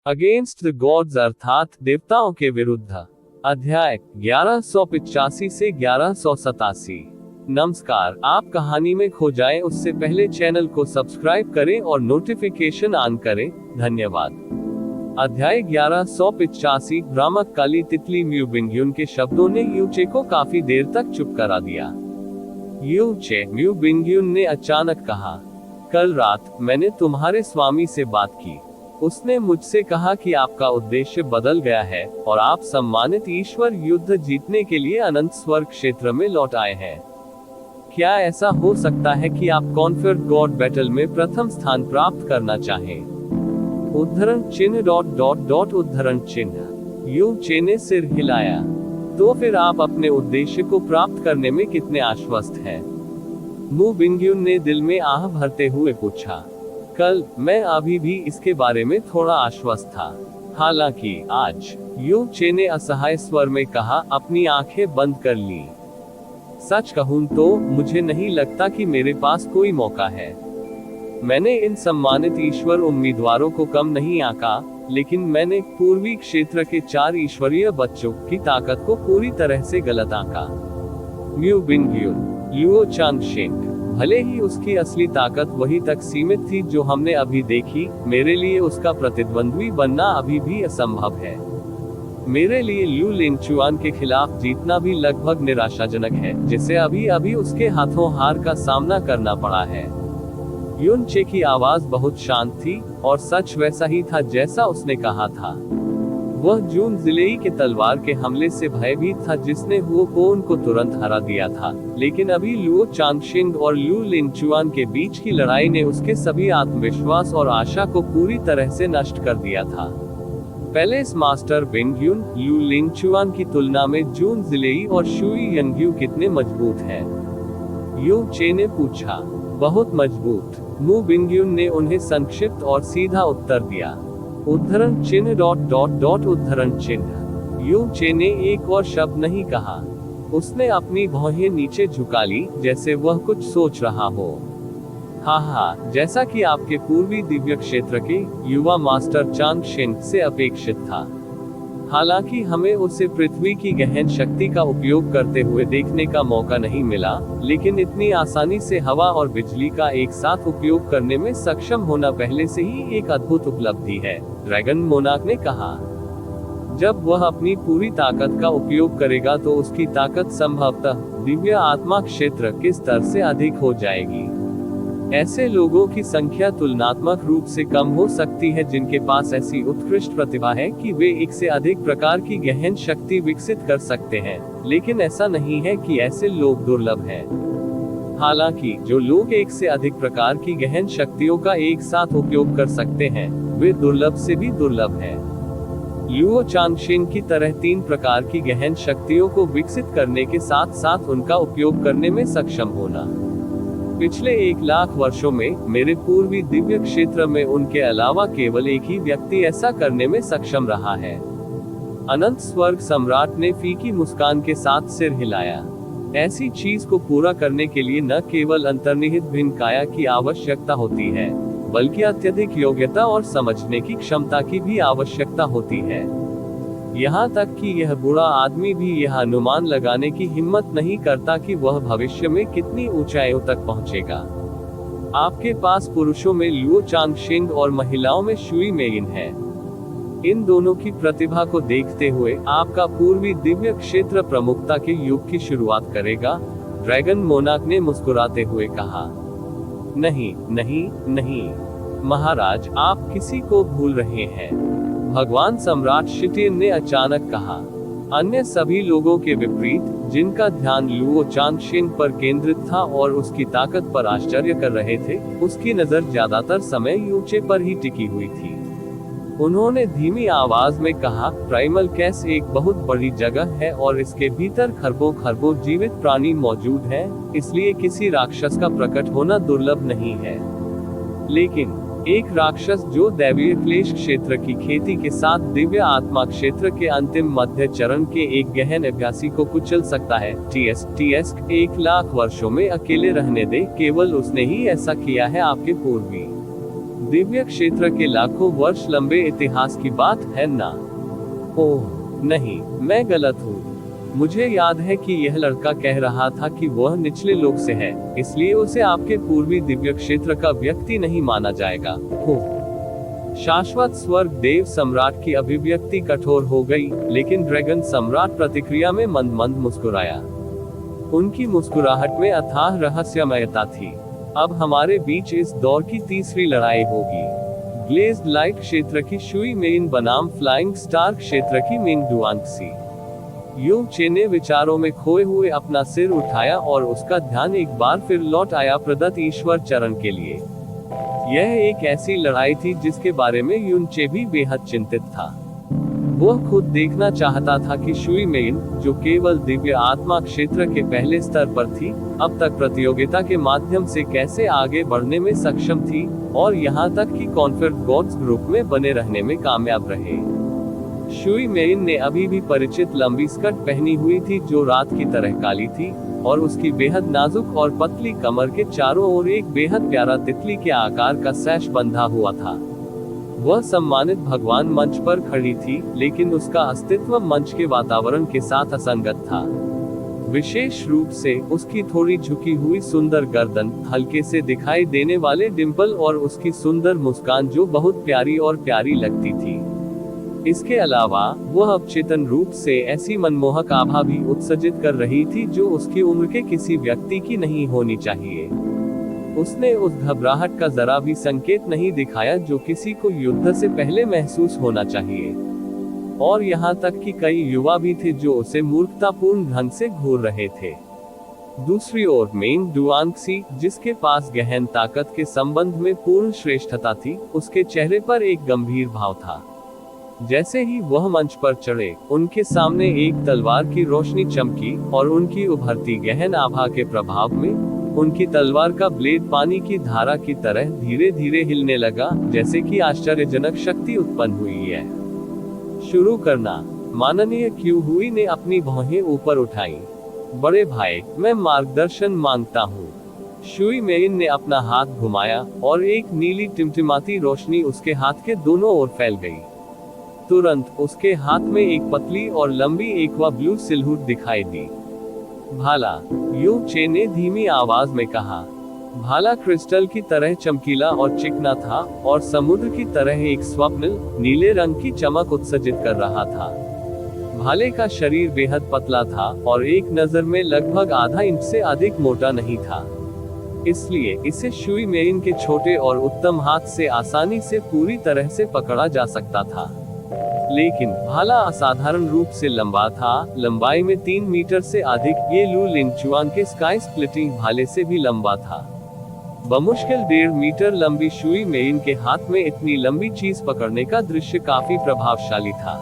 Against the gods अर्थात देवताओं के विरुद्ध। अध्याय 1185 से 1187। नमस्कार, आप कहानी में खो जाएं उससे पहले चैनल को सब्सक्राइब करें और नोटिफिकेशन ऑन करें। धन्यवाद। अध्याय 1185। भ्रामक काली तितली म्यू बिंग्यून के शब्दों ने यूचे को काफी देर तक चुप करा दिया। यूचे, म्यू बिंग्यून ने अचानक कहा, कल रात मैंने तुम्हारे स्वामी से बात की। उसने मुझसे कहा कि आपका उद्देश्य बदल गया है और आप सम्मानित ईश्वर युद्ध जीतने के लिए अनंत स्वर्ग क्षेत्र में लौट आए हैं। क्या ऐसा हो सकता है कि आप कॉन्फर्ड गॉड बैटल में प्रथम स्थान प्राप्त करना चाहें? उद्धरण चिन्ह ... उद्धरण चिन्ह। यूचे ने सिर हिलाया। तो फिर आप अपने उद्देश्य को प्राप्त करने में कितने आश्वस्त हैं? मू बिंग्यून ने दिल में आह भरते हुए पूछा। कल मैं अभी भी इसके बारे में थोड़ा आश्वस्त था, हालांकि आज। यूचे ने असहाय स्वर में कहा, अपनी आंखें बंद कर ली। सच कहूं तो मुझे नहीं लगता कि मेरे पास कोई मौका है। मैंने इन सम्मानित ईश्वर उम्मीदवारों को कम नहीं आंका, लेकिन मैंने पूर्वी क्षेत्र के 4 ईश्वरीय बच्चों की ताकत को पूरी तरह से गलत आंका। म्यू बिंग्यून, लुओ चांगशेंग, भले ही उसकी असली ताकत वही तक सीमित थी जो हमने अभी देखी, मेरे लिए उसका प्रतिद्वंद्वी बनना अभी भी असंभव है। मेरे लिए लू लिंगचुआन के खिलाफ जीतना भी लगभग निराशाजनक है, जिसे अभी अभी उसके हाथों हार का सामना करना पड़ा है। यूचे की आवाज बहुत शांत थी, और सच वैसा ही था जैसा उसने कहा था। वह जून जिलेई के तलवार के हमले से भयभीत था जिसने हुओ कोन को तुरंत हरा दिया था, लेकिन अभी लुओ चांगशिंग और लू लिंगचुआन के बीच की लड़ाई ने उसके सभी आत्मविश्वास और आशा को पूरी तरह से नष्ट कर दिया था। पैलेस मास्टर बिंग्यून, लू लिंगचुआन की तुलना में जून जिलेई और शुई यंग्यू कितने मजबूत हैं? यूचे ने पूछा। बहुत मजबूत, मू बिंग्यून ने उन्हें संक्षिप्त और सीधा उत्तर दिया। उद्धरण चिन्ह ... उद्धरण चिन्ह। यूचे ने एक और शब्द नहीं कहा। उसने अपनी भौहें नीचे झुका ली, जैसे वह कुछ सोच रहा हो। हाँ, जैसा कि आपके पूर्वी दिव्य क्षेत्र के युवा मास्टर चांगशेंग से अपेक्षित था। हालांकि हमें उसे पृथ्वी की गहन शक्ति का उपयोग करते हुए देखने का मौका नहीं मिला, लेकिन इतनी आसानी से हवा और बिजली का एक साथ उपयोग करने में सक्षम होना पहले से ही एक अद्भुत उपलब्धि है, ड्रैगन मोनार्क ने कहा। जब वह अपनी पूरी ताकत का उपयोग करेगा तो उसकी ताकत संभवतः दिव्य आत्मा क्षेत्र के स्तर से अधिक हो जाएगी। ऐसे लोगों की संख्या तुलनात्मक रूप से कम हो सकती है जिनके पास ऐसी उत्कृष्ट प्रतिभा है कि वे एक से अधिक प्रकार की गहन शक्ति विकसित कर सकते हैं, लेकिन ऐसा नहीं है कि ऐसे लोग दुर्लभ हैं। हालांकि जो लोग एक से अधिक प्रकार की गहन शक्तियों का एक साथ उपयोग कर सकते हैं, वे दुर्लभ से भी दुर्लभ हैं। लुओ चांगशिंग की तरह 3 प्रकार की गहन शक्तियों को विकसित करने के साथ साथ उनका उपयोग करने में सक्षम होना। पिछले 1 लाख वर्षों में मेरे पूर्वी दिव्य क्षेत्र में उनके अलावा केवल एक ही व्यक्ति ऐसा करने में सक्षम रहा है। अनंत स्वर्ग सम्राट ने फीकी मुस्कान के साथ सिर हिलाया। ऐसी चीज को पूरा करने के लिए न केवल अंतर्निहित भिन्न काया की आवश्यकता होती है, बल्कि अत्यधिक योग्यता और समझने की क्षमता की भी आवश्यकता होती है। यहाँ तक कि यह बुरा आदमी भी यह अनुमान लगाने की हिम्मत नहीं करता कि वह भविष्य में कितनी ऊंचाइयों तक पहुंचेगा। आपके पास पुरुषों में लुओ चांगशिंग और महिलाओं में शुई मेइन है। इन दोनों की प्रतिभा को देखते हुए आपका पूर्वी दिव्य क्षेत्र प्रमुखता के युग की शुरुआत करेगा, ड्रैगन मोनार्क ने मुस्कुराते हुए कहा। नहीं, महाराज, आप किसी को भूल रहे हैं, भगवान सम्राट शिटिन ने अचानक कहा। अन्य सभी लोगों के विपरीत, जिनका ध्यान लुओ चांगशिंग पर केंद्रित था और उसकी ताकत पर आश्चर्य कर रहे थे, उसकी नजर ज्यादातर समय यूचे पर ही टिकी हुई थी। उन्होंने धीमी आवाज में कहा, प्राइमल कैस एक बहुत बड़ी जगह है और इसके भीतर खरबों जीवित प्राणी मौजूद हैं, इसलिए किसी राक्षस का प्रकट होना दुर्लभ नहीं है। लेकिन एक राक्षस जो दैवीय क्लेश क्षेत्र की खेती के साथ दिव्य आत्मा क्षेत्र के अंतिम मध्य चरण के एक गहन अभ्यासी को कुचल सकता है। टीएस 1 लाख वर्षों में अकेले रहने दे, केवल उसने ही ऐसा किया है। आपके पूर्वी दिव्य क्षेत्र के लाखों वर्ष लंबे इतिहास की बात है ना? ओह नहीं, मैं गलत हूँ। मुझे याद है कि यह लड़का कह रहा था कि वह निचले लोक से है, इसलिए उसे आपके पूर्वी दिव्य क्षेत्र का व्यक्ति नहीं माना जाएगा। हो शाश्वत स्वर्ग देव सम्राट की अभिव्यक्ति कठोर हो गई, लेकिन ड्रैगन सम्राट प्रतिक्रिया में मंद मंद मुस्कुराया। उनकी मुस्कुराहट में अथाह रहस्यमयता थी। अब हमारे बीच इस दौर की तीसरी लड़ाई होगी। ग्लेज्ड लाइट क्षेत्र की शुई मेइन बनाम फ्लाइंग स्टार क्षेत्र की मिंग डुआंगसी। यू चे ने विचारों में खोए हुए अपना सिर उठाया और उसका ध्यान एक बार फिर लौट आया प्रदत्त ईश्वर चरण के लिए। यह एक ऐसी लड़ाई थी जिसके बारे में यून चे भी बेहद चिंतित था। वह खुद देखना चाहता था कि शुई मेइन, जो केवल दिव्य आत्मा क्षेत्र के पहले स्तर पर थी, अब तक प्रतियोगिता के माध्यम से कैसे आगे बढ़ने में सक्षम थी, और यहाँ तक कि कॉन्फर्ड गॉड्स ग्रुप में बने रहने में कामयाब रहे। शुई मेइन ने अभी भी परिचित लंबी स्कर्ट पहनी हुई थी जो रात की तरह काली थी, और उसकी बेहद नाजुक और पतली कमर के चारों ओर एक बेहद प्यारा तितली के आकार का सैश बंधा हुआ था। वह सम्मानित भगवान मंच पर खड़ी थी, लेकिन उसका अस्तित्व मंच के वातावरण के साथ असंगत था। विशेष रूप से उसकी थोड़ी झुकी हुई सुंदर गर्दन, हल्के से दिखाई देने वाले डिंपल और उसकी सुंदर मुस्कान जो बहुत प्यारी और प्यारी लगती थी। इसके अलावा वह अवचेतन रूप से ऐसी मनमोहक आभा भी उत्सर्जित कर रही थी जो उसकी उम्र के किसी व्यक्ति की नहीं होनी चाहिए। उसने उस घबराहट का जरा भी संकेत नहीं दिखाया जो किसी को युद्ध से पहले महसूस होना चाहिए, और यहाँ तक कि कई युवा भी थे जो उसे मूर्खतापूर्ण ढंग से घूर रहे थे। दूसरी ओर मिंग डुआंगसी, जिसके पास गहन ताकत के संबंध में पूर्ण श्रेष्ठता थी, उसके चेहरे पर एक गंभीर भाव था। जैसे ही वह मंच पर चढ़े, उनके सामने एक तलवार की रोशनी चमकी, और उनकी उभरती गहन आभा के प्रभाव में उनकी तलवार का ब्लेड पानी की धारा की तरह धीरे धीरे हिलने लगा, जैसे कि आश्चर्यजनक शक्ति उत्पन्न हुई है। शुरू करना। माननीय क्यू हुई ने अपनी भौहें ऊपर उठाई। बड़े भाई, मैं मार्गदर्शन मांगता हूँ। शुई मेइन ने अपना हाथ घुमाया, और एक नीली टिमटिमाती रोशनी उसके हाथ के दोनों ओर फैल गई। तुरंत उसके हाथ में एक पतली और लंबी एक्वा ब्लू सिलहुट दिखाई दी। भाला, यू चे ने धीमी आवाज में कहा। भाला क्रिस्टल की तरह चमकीला और चिकना था, और समुद्र की तरह एक स्वप्निल नीले रंग की चमक उत्सर्जित कर रहा था। भाले का शरीर बेहद पतला था, और एक नजर में लगभग आधा इंच से अधिक मोटा नहीं था, इसलिए इसे शुई मेइन के छोटे और उत्तम हाथ से आसानी से पूरी तरह से पकड़ा जा सकता था। लेकिन भाला असाधारण रूप से लंबा था, लंबाई में 3 मीटर से अधिक। ये लू लिंगचुआन के स्काई स्प्लिटिंग भाले से भी लंबा था। बमुश्किल 1.5 मीटर लंबी शुई मेइन के हाथ में इतनी लंबी चीज पकड़ने का दृश्य काफी प्रभावशाली था।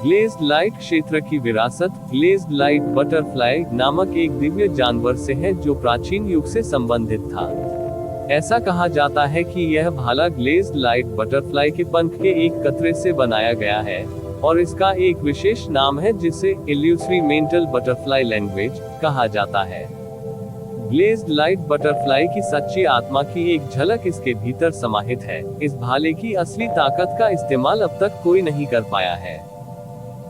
ग्लेज्ड लाइट क्षेत्र की विरासत ग्लेज्ड लाइट बटरफ्लाई नामक एक दिव्य जानवर से है जो प्राचीन युग से संबंधित था। ऐसा कहा जाता है कि यह भाला ग्लेज्ड लाइट बटरफ्लाई के पंख के एक कतरे से बनाया गया है, और इसका एक विशेष नाम है जिसे इल्यूसरी मेंटल बटरफ्लाई लैंग्वेज कहा जाता है। ग्लेज्ड लाइट बटरफ्लाई की सच्ची आत्मा की एक झलक इसके भीतर समाहित है। इस भाले की असली ताकत का इस्तेमाल अब तक कोई नहीं कर पाया है,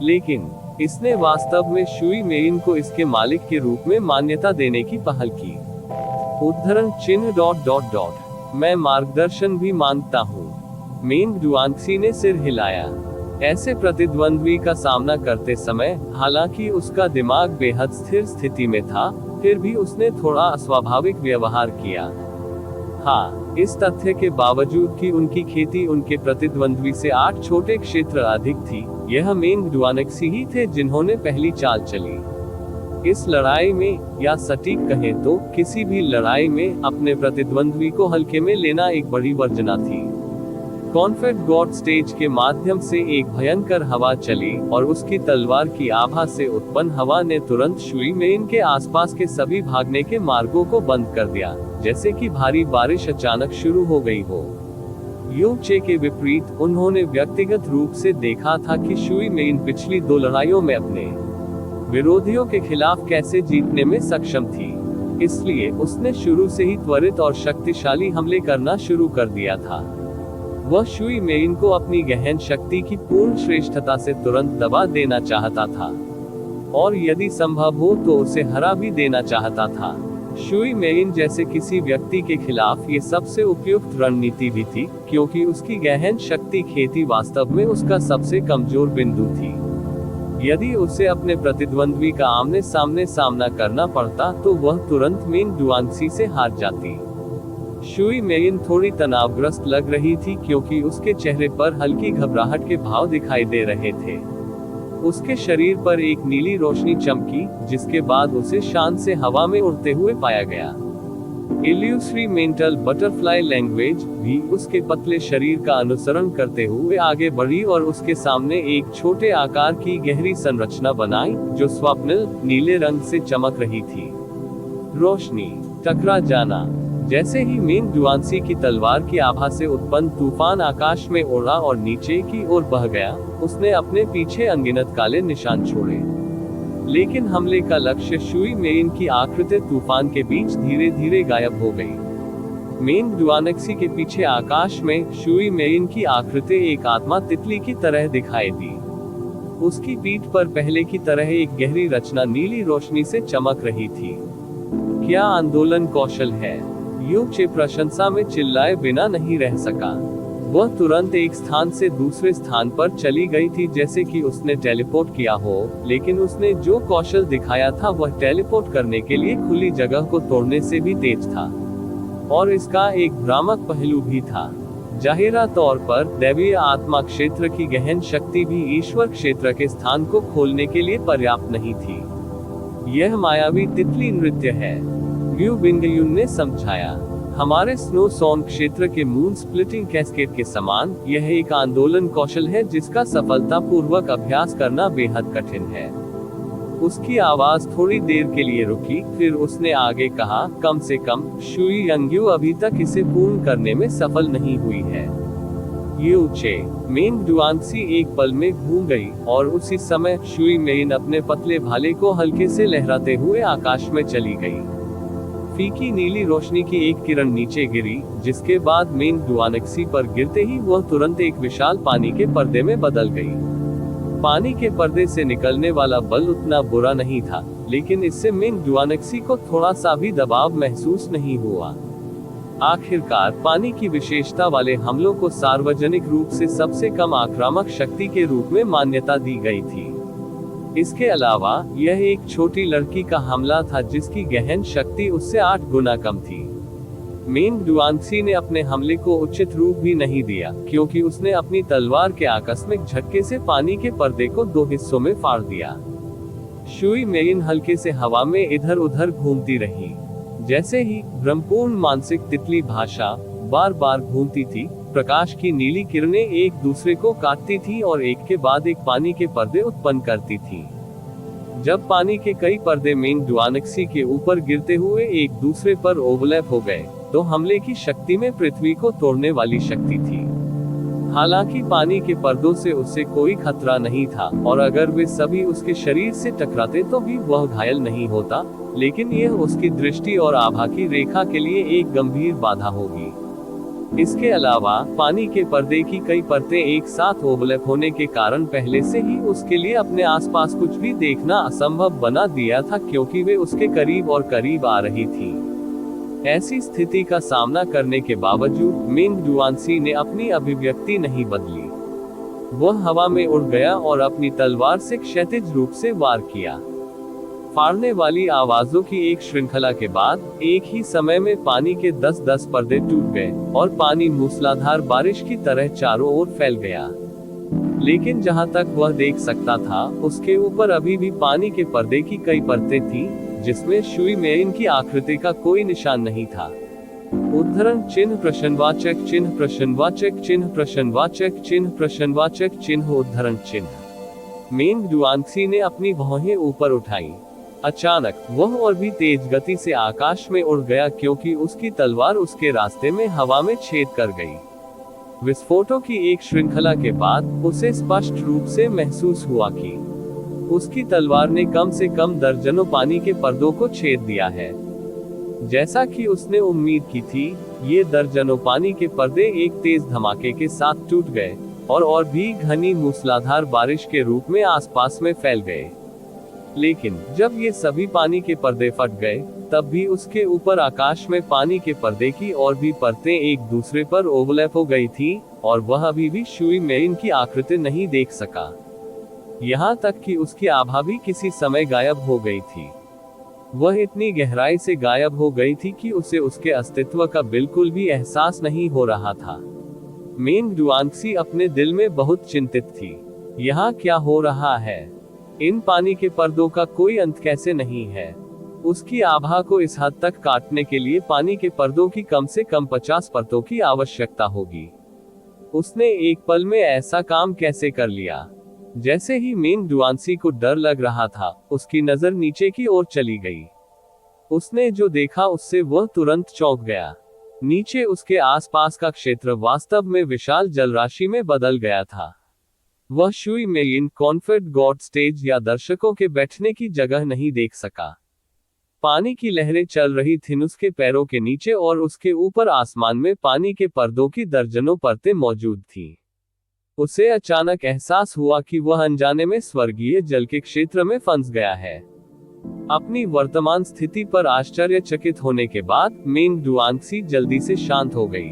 लेकिन इसने वास्तव में शुई मेइन को इसके मालिक के रूप में मान्यता देने की पहल की। उद्धरण चिन्ह ... मैं मार्गदर्शन भी मांगता हूँ। मिंग डुआंगसी ने सिर हिलाया। ऐसे प्रतिद्वंद्वी का सामना करते समय, हालांकि उसका दिमाग बेहद स्थिर स्थिति में था, फिर भी उसने थोड़ा अस्वाभाविक व्यवहार किया। हाँ, इस तथ्य के बावजूद कि उनकी खेती उनके प्रतिद्वंद्वी से 8 छोटे क्षेत्र अधिक थी, यह मिंग डुआंगसी ही थे जिन्होंने पहली चाल चली। इस लड़ाई में, या सटीक कहें तो किसी भी लड़ाई में, अपने प्रतिद्वंद्वी को हल्के में लेना एक बड़ी वर्जना थी। कॉन्फेड गॉड स्टेज के माध्यम से एक भयंकर हवा चली, और उसकी तलवार की आभा से उत्पन्न हवा ने तुरंत शुई मेइन के आसपास के सभी भागने के मार्गों को बंद कर दिया, जैसे कि भारी बारिश अचानक शुरू हो गई हो। यू चे के विपरीत, उन्होंने व्यक्तिगत रूप से देखा था कि शुई मेइन पिछली 2 लड़ाइयों में अपने विरोधियों के खिलाफ कैसे जीतने में सक्षम थी, इसलिए उसने शुरू से ही त्वरित और शक्तिशाली हमले करना शुरू कर दिया था। वह शुई मेइन को अपनी गहन शक्ति की पूर्ण श्रेष्ठता से तुरंत दबा देना चाहता था, और यदि संभव हो तो उसे हरा भी देना चाहता था। शुई मेइन जैसे किसी व्यक्ति के खिलाफ ये सबसे उपयुक्त रणनीति भी थी, क्योंकि उसकी गहन शक्ति खेती वास्तव में उसका सबसे कमजोर बिंदु थी। यदि उसे अपने प्रतिद्वंद्वी का आमने सामने सामना करना पड़ता तो वह तुरंत मेन डुआनक्सी से हार जाती। शुई मेइन थोड़ी तनावग्रस्त लग रही थी, क्योंकि उसके चेहरे पर हल्की घबराहट के भाव दिखाई दे रहे थे। उसके शरीर पर एक नीली रोशनी चमकी, जिसके बाद उसे शान से हवा में उड़ते हुए पाया गया। इल्यूसरी मेंटल बटरफ्लाई लैंग्वेज भी उसके पतले शरीर का अनुसरण करते हुए आगे बढ़ी और उसके सामने एक छोटे आकार की गहरी संरचना बनाई, जो स्वप्निल नीले रंग से चमक रही थी। रोशनी टकरा जाना। जैसे ही मेन डुआनसी की तलवार की आभा से उत्पन्न तूफान आकाश में उड़ा और नीचे की ओर बह गया, उसने अपने पीछे अनगिनत काले निशान छोड़े। लेकिन हमले का लक्ष्य शुई मेइन की आकृति तूफान के बीच धीरे धीरे गायब हो गई। मेन डुआनक्सी के पीछे आकाश में शुई मेइन की आकृति एक आत्मा तितली की तरह दिखाई दी। उसकी पीठ पर पहले की तरह एक गहरी रचना नीली रोशनी से चमक रही थी। क्या आंदोलन कौशल है! यू चे प्रशंसा में चिल्लाए बिना नहीं रह सका। वह तुरंत एक स्थान से दूसरे स्थान पर चली गई थी, जैसे कि उसने टेलीपोर्ट किया हो, लेकिन उसने जो कौशल दिखाया था वह टेलीपोर्ट करने के लिए खुली जगह को तोड़ने से भी तेज था, और इसका एक भ्रामक पहलू भी था। जाहिरा तौर पर दैवीय आत्मा क्षेत्र की गहन शक्ति भी ईश्वर क्षेत्र के स्थान को खोलने के लिए पर्याप्त नहीं थी। यह मायावी तितली नृत्य है, व्यू बिंगयुन ने समझाया। हमारे स्नो सॉन क्षेत्र के मून स्प्लिटिंग कैस्केड के समान यह एक आंदोलन कौशल है, जिसका सफलतापूर्वक अभ्यास करना बेहद कठिन है। उसकी आवाज थोड़ी देर के लिए रुकी, फिर उसने आगे कहा, कम से कम शुई यंग्यू अभी तक इसे पूर्ण करने में सफल नहीं हुई है। यू चे मेन डुआनक्सी एक पल में घूम गई, और उसी समय शुई मेइन अपने पतले भाले को हल्के से लहराते हुए आकाश में चली गई। फीकी नीली रोशनी की एक किरण नीचे गिरी, जिसके बाद मेन डुआनक्सी पर गिरते ही वह तुरंत एक विशाल पानी के पर्दे में बदल गई। पानी के पर्दे से निकलने वाला बल उतना बुरा नहीं था, लेकिन इससे मेन डुआनक्सी को थोड़ा सा भी दबाव महसूस नहीं हुआ। आखिरकार पानी की विशेषता वाले हमलों को सार्वजनिक रूप से सबसे कम आक्रामक शक्ति के रूप में मान्यता दी गई थी। इसके अलावा यह एक छोटी लड़की का हमला था, जिसकी गहन शक्ति उससे 8 गुना कम थी। मेन डुआनक्सी ने अपने हमले को उचित रूप भी नहीं दिया, क्योंकि उसने अपनी तलवार के आकस्मिक झटके से पानी के पर्दे को 2 हिस्सों में फाड़ दिया। शुई मेइन हल्के से हवा में इधर उधर घूमती रही। जैसे ही ब्रह्मपूर्ण मानसिक तितली भाषा बार बार घूमती थी, प्रकाश की नीली किरणें एक दूसरे को काटती थी और एक के बाद एक पानी के पर्दे उत्पन्न करती थी। जब पानी के कई पर्दे मेन डुआनक्सी के ऊपर गिरते हुए एक दूसरे पर ओवरलैप हो गए, तो हमले की शक्ति में पृथ्वी को तोड़ने वाली शक्ति थी। हालांकि पानी के पर्दों से उससे कोई खतरा नहीं था, और अगर वे सभी उसके शरीर से टकराते तो भी वह घायल नहीं होता, लेकिन यह उसकी दृष्टि और आभा की रेखा के लिए एक गंभीर बाधा होगी। इसके अलावा पानी के पर्दे की कई परतें एक साथ ओवरलैप होने के कारण पहले से ही उसके लिए अपने आसपास कुछ भी देखना असंभव बना दिया था, क्योंकि वे उसके करीब और करीब आ रही थी। ऐसी स्थिति का सामना करने के बावजूद मेन डुआनक्सी ने अपनी अभिव्यक्ति नहीं बदली। वह हवा में उड़ गया और अपनी तलवार से क्षैतिज रूप से वार किया। फाड़ने वाली आवाजों की एक श्रृंखला के बाद एक ही समय में पानी के 10-10 पर्दे टूट गए, और पानी मूसलाधार बारिश की तरह चारों ओर फैल गया। लेकिन जहां तक वह देख सकता था, उसके ऊपर अभी भी पानी के पर्दे की कई परतें थीं, जिसमें शुई मेइन की आकृति का कोई निशान नहीं था। उद्धरण चिन्ह प्रश्नवाचक चिन्ह प्रश्नवाचक चिन्ह प्रश्नवाचक चिन्ह प्रश्नवाचक चिन्ह उद्धरण चिन्ह। मेन डुआनक्सी ने अपनी भौहें ऊपर उठाई। अचानक वह और भी तेज गति से आकाश में उड़ गया, क्योंकि उसकी तलवार उसके रास्ते में हवा में छेद कर गई। विस्फोटों की एक श्रृंखला के बाद उसे स्पष्ट रूप से महसूस हुआ कि उसकी तलवार ने कम से कम दर्जनों पानी के पर्दों को छेद दिया है। जैसा कि उसने उम्मीद की थी, ये दर्जनों पानी के पर्दे एक तेज धमाके के साथ टूट गए और भी घनी मूसलाधार बारिश के रूप में आसपास में फैल गए। लेकिन जब ये सभी पानी के पर्दे फट गए, तब भी उसके ऊपर आकाश में पानी के पर्दे की और भी परतें एक दूसरे पर ओवरलैप हो गई थी, और वह अभी भी शुई मेइन की आकृति नहीं देख सका। यहाँ तक कि उसकी आभा भी किसी समय गायब हो गई थी। वह इतनी गहराई से गायब हो गई थी कि उसे उसके अस्तित्व का बिल्कुल भी एहसास नहीं हो रहा था। मेन डुआंगसी अपने दिल में बहुत चिंतित थी। यहाँ क्या हो रहा है? इन पानी के पर्दों का कोई अंत कैसे नहीं है? उसकी आभा को इस हद तक काटने के लिए पानी के पर्दों की कम से कम 50 परतों की आवश्यकता होगी। उसने एक पल में ऐसा काम कैसे कर लिया? जैसे ही मेन डुआंसी को डर लग रहा था, उसकी नजर नीचे की ओर चली गई। उसने जो देखा उससे वह तुरंत चौंक गया। नीचे उसके आसपास का क्षेत्र वास्तव में विशाल जलराशि में बदल गया था। वह शुई मेइन कॉन्फेड गॉड स्टेज या दर्शकों के बैठने की जगह नहीं देख सका। पानी की लहरें चल रही थीं उसके पैरों के नीचे और उसके ऊपर आसमान में पानी के पर्दों की दर्जनों परतें मौजूद थीं। उसे अचानक एहसास हुआ कि वह अनजाने में स्वर्गीय जल के क्षेत्र में फंस गया है। अपनी वर्तमान स्थिति पर आश्चर्यचकित होने के बाद मेन डुआंगसी जल्दी से शांत हो गई।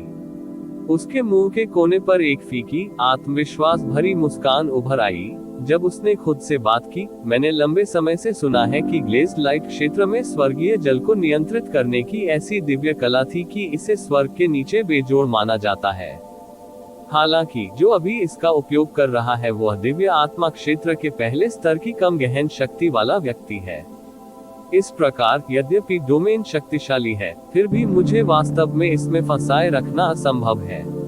उसके मुंह के कोने पर एक फीकी, आत्मविश्वास भरी मुस्कान उभर आई, जब उसने खुद से बात की। मैंने लंबे समय से सुना है कि ग्लेज्ड लाइट क्षेत्र में स्वर्गीय जल को नियंत्रित करने की ऐसी दिव्य कला थी कि इसे स्वर्ग के नीचे बेजोड़ माना जाता है। हालांकि जो अभी इसका उपयोग कर रहा है वह दिव्य आत्मा क्षेत्र के पहले स्तर की कम गहन शक्ति वाला व्यक्ति है। इस प्रकार यद्यपि डोमेन शक्तिशाली है, फिर भी मुझे वास्तव में इसमें फंसाए रखना असंभव है।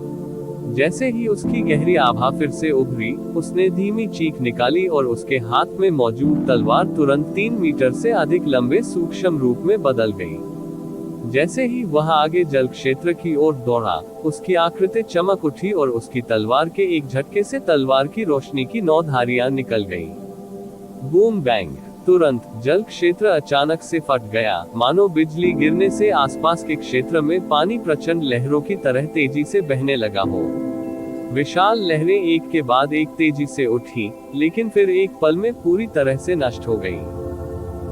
जैसे ही उसकी गहरी आभा फिर से उभरी, उसने धीमी चीख निकाली और उसके हाथ में मौजूद तलवार तुरंत 3 मीटर से अधिक लंबे सूक्ष्म रूप में बदल गई। जैसे ही वह आगे जल क्षेत्र की ओर दौड़ा, उसकी आकृति चमक उठी और उसकी तलवार के एक झटके से तलवार की रोशनी की 9 धारियां निकल गईं। Boom bang! तुरंत जल क्षेत्र अचानक से फट गया, मानो बिजली गिरने से आसपास के क्षेत्र में पानी प्रचंड लहरों की तरह तेजी से बहने लगा हो। विशाल लहरें एक के बाद एक तेजी से उठी, लेकिन फिर एक पल में पूरी तरह से नष्ट हो गई।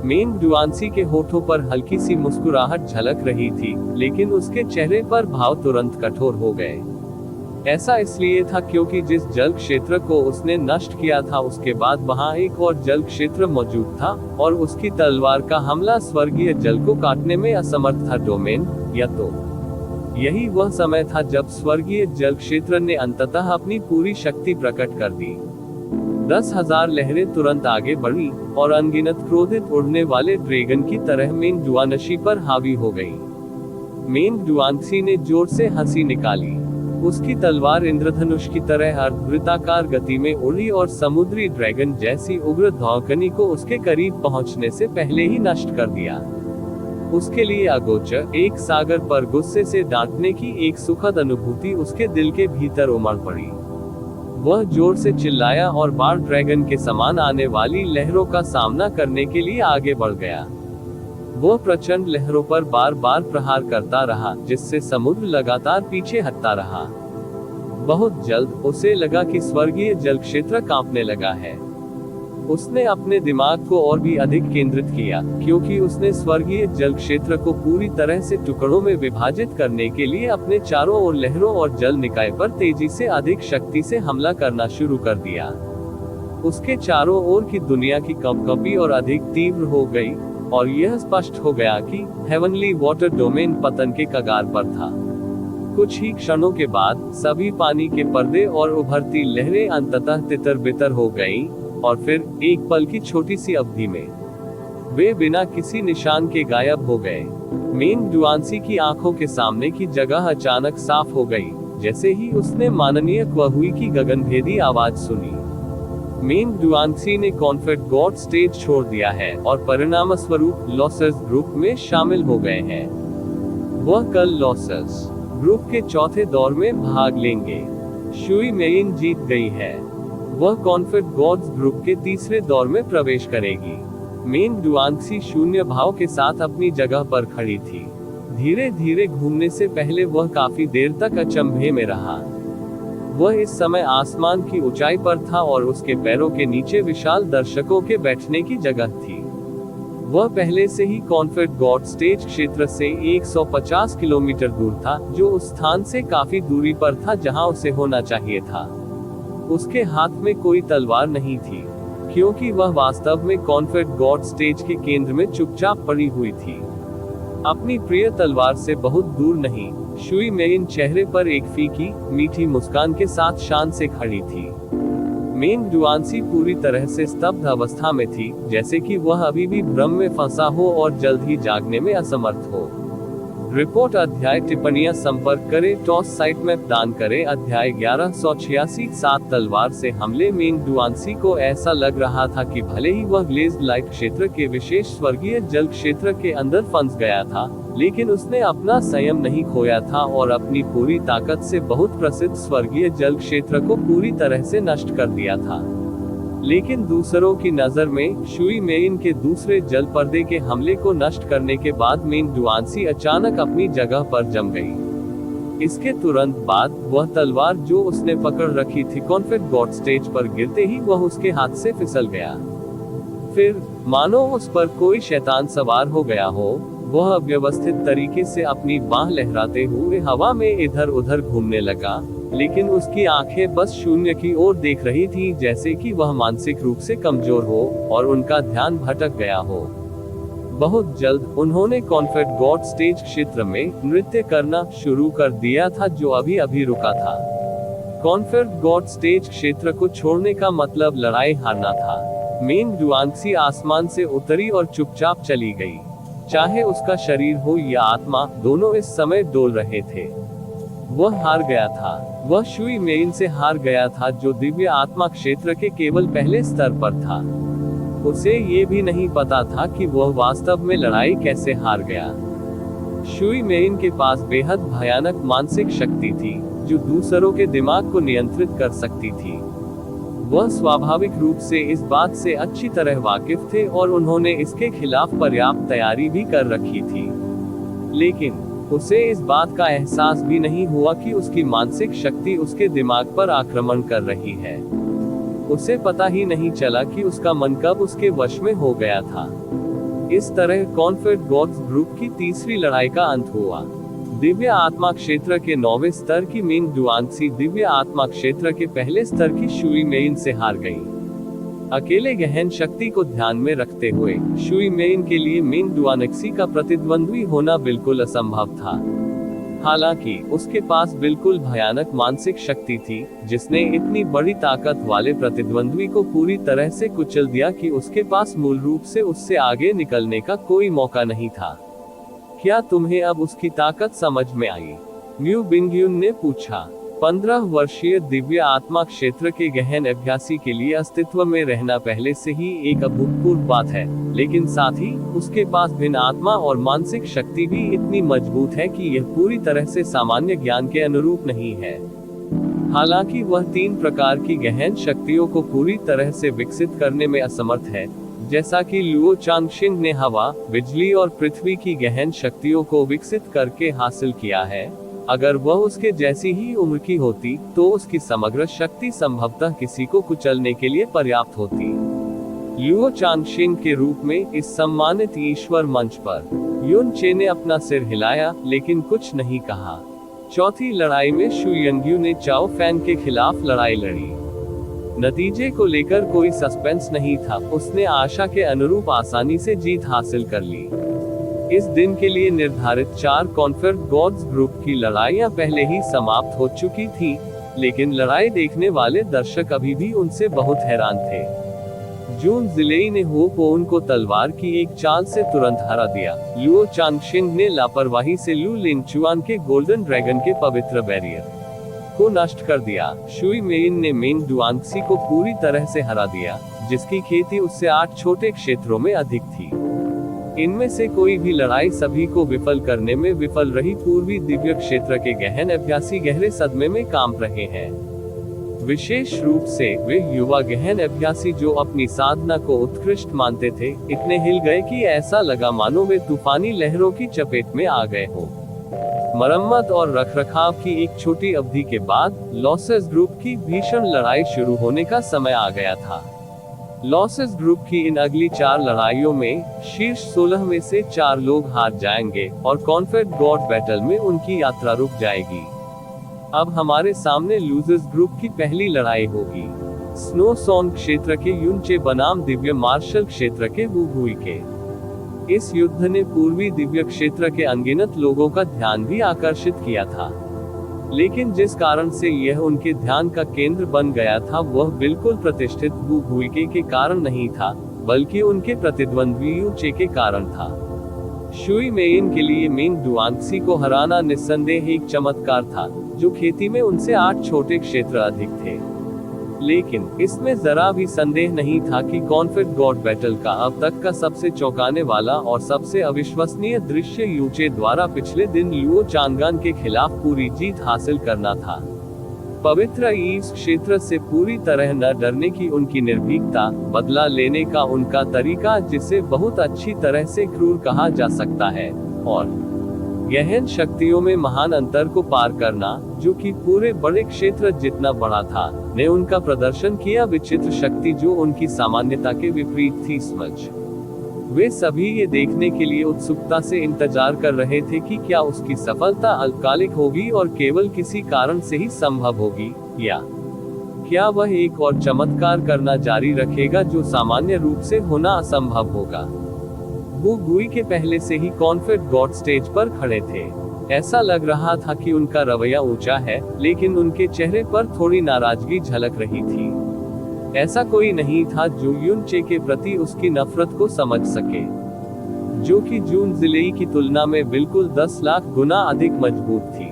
मेन डुआंसी के होठों पर हल्की सी मुस्कुराहट झलक रही थी, लेकिन उसके चेहरे पर भाव तुरंत कठोर हो गए। ऐसा इसलिए था क्योंकि जिस जल क्षेत्र को उसने नष्ट किया था उसके बाद वहां एक और जल क्षेत्र मौजूद था, और उसकी तलवार का हमला स्वर्गीय जल को काटने में असमर्थ था। डोमेन, या तो यही वह समय था जब स्वर्गीय जल क्षेत्र ने अंततः अपनी पूरी शक्ति प्रकट कर दी। 10,000 लहरें तुरंत आगे बढ़ी और अनगिनत क्रोधित उड़ने वाले ड्रैगन की तरह मेन डुआंसी पर हावी हो गई। मेन डुआंसी ने जोर से हंसी निकाली। उसकी तलवार इंद्रधनुष की तरह अर्धवृत्ताकार गति में उड़ी और समुद्री ड्रैगन जैसी उग्र धौंकनी को उसके करीब पहुंचने से पहले ही नष्ट कर दिया। उसके लिए अगोचर एक सागर पर गुस्से से डांटने की एक सुखद अनुभूति उसके दिल के भीतर उमड़ पड़ी। वह जोर से चिल्लाया और बार ड्रैगन के समान आने वाली लहरों का सामना करने के लिए आगे बढ़ गया। वह प्रचंड लहरों पर बार बार प्रहार करता रहा, जिससे समुद्र लगातार पीछे हटता रहा। बहुत जल्द उसे लगा कि स्वर्गीय जल क्षेत्र कांपने लगा है। उसने अपने दिमाग को और भी अधिक केंद्रित किया, क्योंकि उसने स्वर्गीय जल क्षेत्र को पूरी तरह से टुकड़ों में विभाजित करने के लिए अपने चारों ओर लहरों और जल निकाय पर तेजी से अधिक शक्ति से हमला करना शुरू कर दिया। उसके चारों ओर की दुनिया की कंपकपी और अधिक तीव्र हो गई, और यह स्पष्ट हो गया कि हेवनली वाटर डोमेन पतन के कगार पर था। कुछ ही क्षणों के बाद सभी पानी के पर्दे और उभरती लहरें अंततः तितर-बितर हो गईं, और फिर एक पल की छोटी सी अवधि में वे बिना किसी निशान के गायब हो गए। मेन डुआंसी की आंखों के सामने की जगह अचानक साफ हो गई, जैसे ही उसने माननीय क्वहुई की गगनभेदी आवाज सुनी। मेन डुआंसी ने कॉन्फेड गॉड स्टेज छोड़ दिया है और परिणाम स्वरूप लॉसेस ग्रुप में शामिल हो गए हैं। वह कल लॉसेस ग्रुप के चौथे दौर में भाग लेंगे। शुई मेइन जीत गई है। वह कॉन्फेड गॉड्स ग्रुप के तीसरे दौर में प्रवेश करेगी। मेन डुआंसी शून्य भाव के साथ अपनी जगह पर खड़ी थी। धीरे धीरे घूमने से पहले वह काफी देर तक अचंभे में रहा। वह इस समय आसमान की ऊंचाई पर था और उसके पैरों के नीचे विशाल दर्शकों के बैठने की जगह थी। वह पहले से ही कॉन्फेड गॉड स्टेज क्षेत्र से 150 किलोमीटर दूर था, जो उस स्थान से काफी दूरी पर था जहां उसे होना चाहिए था। उसके हाथ में कोई तलवार नहीं थी, क्योंकि वह वास्तव में कॉन्फेड गॉड स्टेज के केंद्र में चुपचाप पड़ी हुई थी, अपनी प्रिय तलवार से बहुत दूर नहीं। शुई मेइन चेहरे पर एक फीकी, मीठी मुस्कान के साथ शान से खड़ी थी। मेंग जुआनसी पूरी तरह से स्तब्ध अवस्था में थी, जैसे कि वह अभी भी भ्रम में फंसा हो और जल्द ही जागने में असमर्थ हो। रिपोर्ट अध्याय टिप्पणियां संपर्क करें टॉस साइट में दान करें। अध्याय 1186 7 तलवार से हमले। मेंग जुआनसी को ऐसा लग रहा था कि भले ही वह ग्लेज्ड लाइट क्षेत्र के विशेष स्वर्गीय जल क्षेत्र के अंदर फंस गया था, लेकिन उसने अपना संयम नहीं खोया था और अपनी पूरी ताकत से बहुत प्रसिद्ध स्वर्गीय जल क्षेत्र को पूरी तरह से नष्ट कर दिया था। लेकिन दूसरों की नजर में शुई मेइन के दूसरे जल पर्दे के हमले को नष्ट करने के बाद मेंग जुआनसी अचानक अपनी जगह पर जम गई। इसके तुरंत बाद वह तलवार जो उसने पकड़ रखी थी कॉन्फेड गॉड स्टेज पर गिरते ही वह उसके हाथ से फिसल गया। फिर मानो उस पर कोई शैतान सवार हो गया हो, वह अव्यवस्थित तरीके से अपनी बाह लहराते हुए हवा में इधर उधर घूमने लगा, लेकिन उसकी आंखें बस शून्य की ओर देख रही थी, जैसे कि वह मानसिक रूप से कमजोर हो और उनका ध्यान भटक गया हो। बहुत जल्द उन्होंने कॉन्फेड गॉड स्टेज क्षेत्र में नृत्य करना शुरू कर दिया था, जो अभी अभी रुका था। कॉन्फेड गॉड स्टेज क्षेत्र को छोड़ने का मतलब लड़ाई हारना था। मेंग जुआनसी आसमान से उतरी और चुपचाप चली गई। चाहे उसका शरीर हो या आत्मा, दोनों इस समय डोल रहे थे। वह हार गया था। वह शुई मेइन से हार गया था, जो दिव्य आत्मा क्षेत्र के केवल पहले स्तर पर था। उसे ये भी नहीं पता था कि वह वास्तव में लड़ाई कैसे हार गया। शुई मेइन के पास बेहद भयानक मानसिक शक्ति थी, जो दूसरों के दिमाग को नियंत्रित कर सकती थी। वह स्वाभाविक रूप से इस बात से अच्छी तरह वाकिफ थे और उन्होंने इसके खिलाफ पर्याप्त तैयारी भी कर रखी थी। लेकिन उसे इस बात का एहसास भी नहीं हुआ कि उसकी मानसिक शक्ति उसके दिमाग पर आक्रमण कर रही है। उसे पता ही नहीं चला कि उसका मन कब उसके वश में हो गया था। इस तरह कॉन्फेड गॉड्स ग्रुप की तीसरी लड़ाई का अंत हुआ। दिव्य आत्मा क्षेत्र के 9वें स्तर की मेंग जुआनसी दिव्य आत्मा क्षेत्र के पहले स्तर की शुई मेइन से हार गई। अकेले गहन शक्ति को ध्यान में रखते हुए शुई मेइन के लिए मेंग जुआनसी का प्रतिद्वंद्वी होना बिल्कुल असंभव था। हालांकि उसके पास बिल्कुल भयानक मानसिक शक्ति थी, जिसने इतनी बड़ी ताकत वाले प्रतिद्वंद्वी को पूरी तरह से कुचल दिया कि उसके पास मूल रूप से उससे आगे निकलने का कोई मौका नहीं था। क्या तुम्हें अब उसकी ताकत समझ में आई? म्यू बिंगयुन ने पूछा। 15 वर्षीय दिव्य आत्मा क्षेत्र के गहन अभ्यासी के लिए अस्तित्व में रहना पहले से ही एक अभूतपूर्व बात है, लेकिन साथ ही उसके पास भिन्न आत्मा और मानसिक शक्ति भी इतनी मजबूत है कि यह पूरी तरह से सामान्य ज्ञान के अनुरूप नहीं है। हालांकि वह 3 प्रकार की गहन शक्तियों को पूरी तरह से विकसित करने में असमर्थ है, जैसा कि लुओ चांगशिंग ने हवा, बिजली और पृथ्वी की गहन शक्तियों को विकसित करके हासिल किया है। अगर वह उसके जैसी ही उम्र की होती, तो उसकी समग्र शक्ति संभवतः किसी को कुचलने के लिए पर्याप्त होती। लुओ चांगशिंग के रूप में इस सम्मानित ईश्वर मंच पर युन चे ने अपना सिर हिलाया, लेकिन कुछ नहीं कहा। चौथी लड़ाई में शु यंग्यू ने चाओ फैन के खिलाफ लड़ाई लड़ी। नतीजे को लेकर कोई सस्पेंस नहीं था, उसने आशा के अनुरूप आसानी से जीत हासिल कर ली। इस दिन के लिए निर्धारित 4 कॉन्फेड गॉड्स ग्रुप की लड़ाइयां पहले ही समाप्त हो चुकी थी, लेकिन लड़ाई देखने वाले दर्शक अभी भी उनसे बहुत हैरान थे। जून जिलेई ने हो पोन को तलवार की एक चाल से तुरंत हरा दिया। लुओ चांगशिंग ने लापरवाही से लू लिनचुआन के गोल्डन ड्रैगन के पवित्र बैरियर को नष्ट कर दिया। शुई मेइन ने मेंग जुआनसी को पूरी तरह से हरा दिया, जिसकी खेती उससे 8 छोटे क्षेत्रों में अधिक थी। इनमें से कोई भी लड़ाई सभी को विफल करने में विफल रही। पूर्वी दिव्य क्षेत्र के गहन अभ्यासी गहरे सदमे में कांप रहे हैं। विशेष रूप से वे युवा गहन अभ्यासी जो अपनी साधना को उत्कृष्ट मानते थे, इतने हिल गए कि ऐसा लगा मानो वे तूफानी लहरों की चपेट में आ गए हो। मरम्मत और रखरखाव की एक छोटी अवधि के बाद लॉसेस ग्रुप की भीषण लड़ाई शुरू होने का समय आ गया था। लॉसेस ग्रुप की इन अगली 4 लड़ाइयों में शीर्ष 16 में से 4 लोग हार जाएंगे और कॉन्फेडरेट गॉड बैटल में उनकी यात्रा रुक जाएगी। अब हमारे सामने लूजर्स ग्रुप की पहली लड़ाई होगी, स्नो सॉन्ग क्षेत्र के युनचे बनाम दिव्य मार्शल क्षेत्र के वुगुई के। इस युद्ध ने पूर्वी दिव्य क्षेत्र के अनगिनत लोगों का ध्यान भी आकर्षित किया था, लेकिन जिस कारण से यह उनके ध्यान का केंद्र बन गया था वह बिल्कुल प्रतिष्ठित वुगुई के कारण नहीं था, बल्कि उनके प्रतिद्वंद्वी युचे के कारण था। शुई मेइन के लिए मिंग डुआंगसी को हराना निस्संदेह एक चमत्कार था, जो खेती में उनसे 8 छोटे क्षेत्र अधिक थे। लेकिन इसमें जरा भी संदेह नहीं था कि कॉन्फेडरेट गॉड बैटल का अब तक का सबसे चौंकाने वाला और सबसे अविश्वसनीय दृश्य यूचे द्वारा पिछले दिन लुओ चांगन के खिलाफ पूरी जीत हासिल करना था। पवित्र ईस्ट क्षेत्र से पूरी तरह न डरने की उनकी निर्भीकता, बदला लेने का उनका तरीका जिसे बहुत अच्छी तरह से क्रूर कहा जा सकता है, और गहन शक्तियों में महान अंतर को पार करना, जो कि पूरे बड़े क्षेत्र जितना बड़ा था, ने उनका प्रदर्शन किया विचित्र शक्ति जो उनकी सामान्यता के विपरीत थी समझ। वे सभी ये देखने के लिए उत्सुकता से इंतजार कर रहे थे कि क्या उसकी सफलता अल्पकालिक होगी और केवल किसी कारण से ही संभव होगी, या क्या वह एक और चमत्कार करना जारी रखेगा जो सामान्य रूप से होना असंभव होगा। वुगुई के पहले से ही कॉन्फेडरेट गॉड स्टेज पर खड़े थे। ऐसा लग रहा था कि उनका रवैया ऊंचा है, लेकिन उनके चेहरे पर थोड़ी नाराजगी झलक रही थी। ऐसा कोई नहीं था जो युनचे के प्रति उसकी नफरत को समझ सके, जो कि जून जिलेई की तुलना में बिल्कुल 10 लाख गुना अधिक मजबूत थी।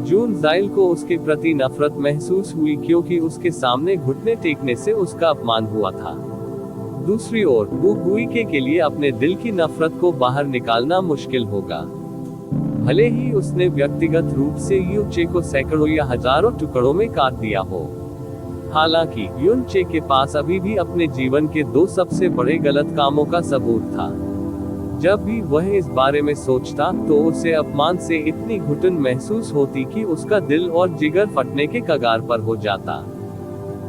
जून जाइल को उसके प्रति नफरत महसूस हुई क्योंकि उसके सामने घुटने टेकने से उसका अपमान हुआ था। दूसरी ओर वुगुई के लिए अपने दिल की नफरत को बाहर निकालना मुश्किल होगा। भले ही उसने व्यक्तिगत रूप से युचे को सैकड़ों या हजारों टुकड़ों में काट दिया हो। हालांकि युनचे के पास अभी भी अपने जीवन के 2 सबसे बड़े गलत कामों का सबूत था। जब भी वह इस बारे में सोचता तो उसे अपमान से इतनी घुटन महसूस होती कि उसका दिल और जिगर फटने के कगार पर हो जाता।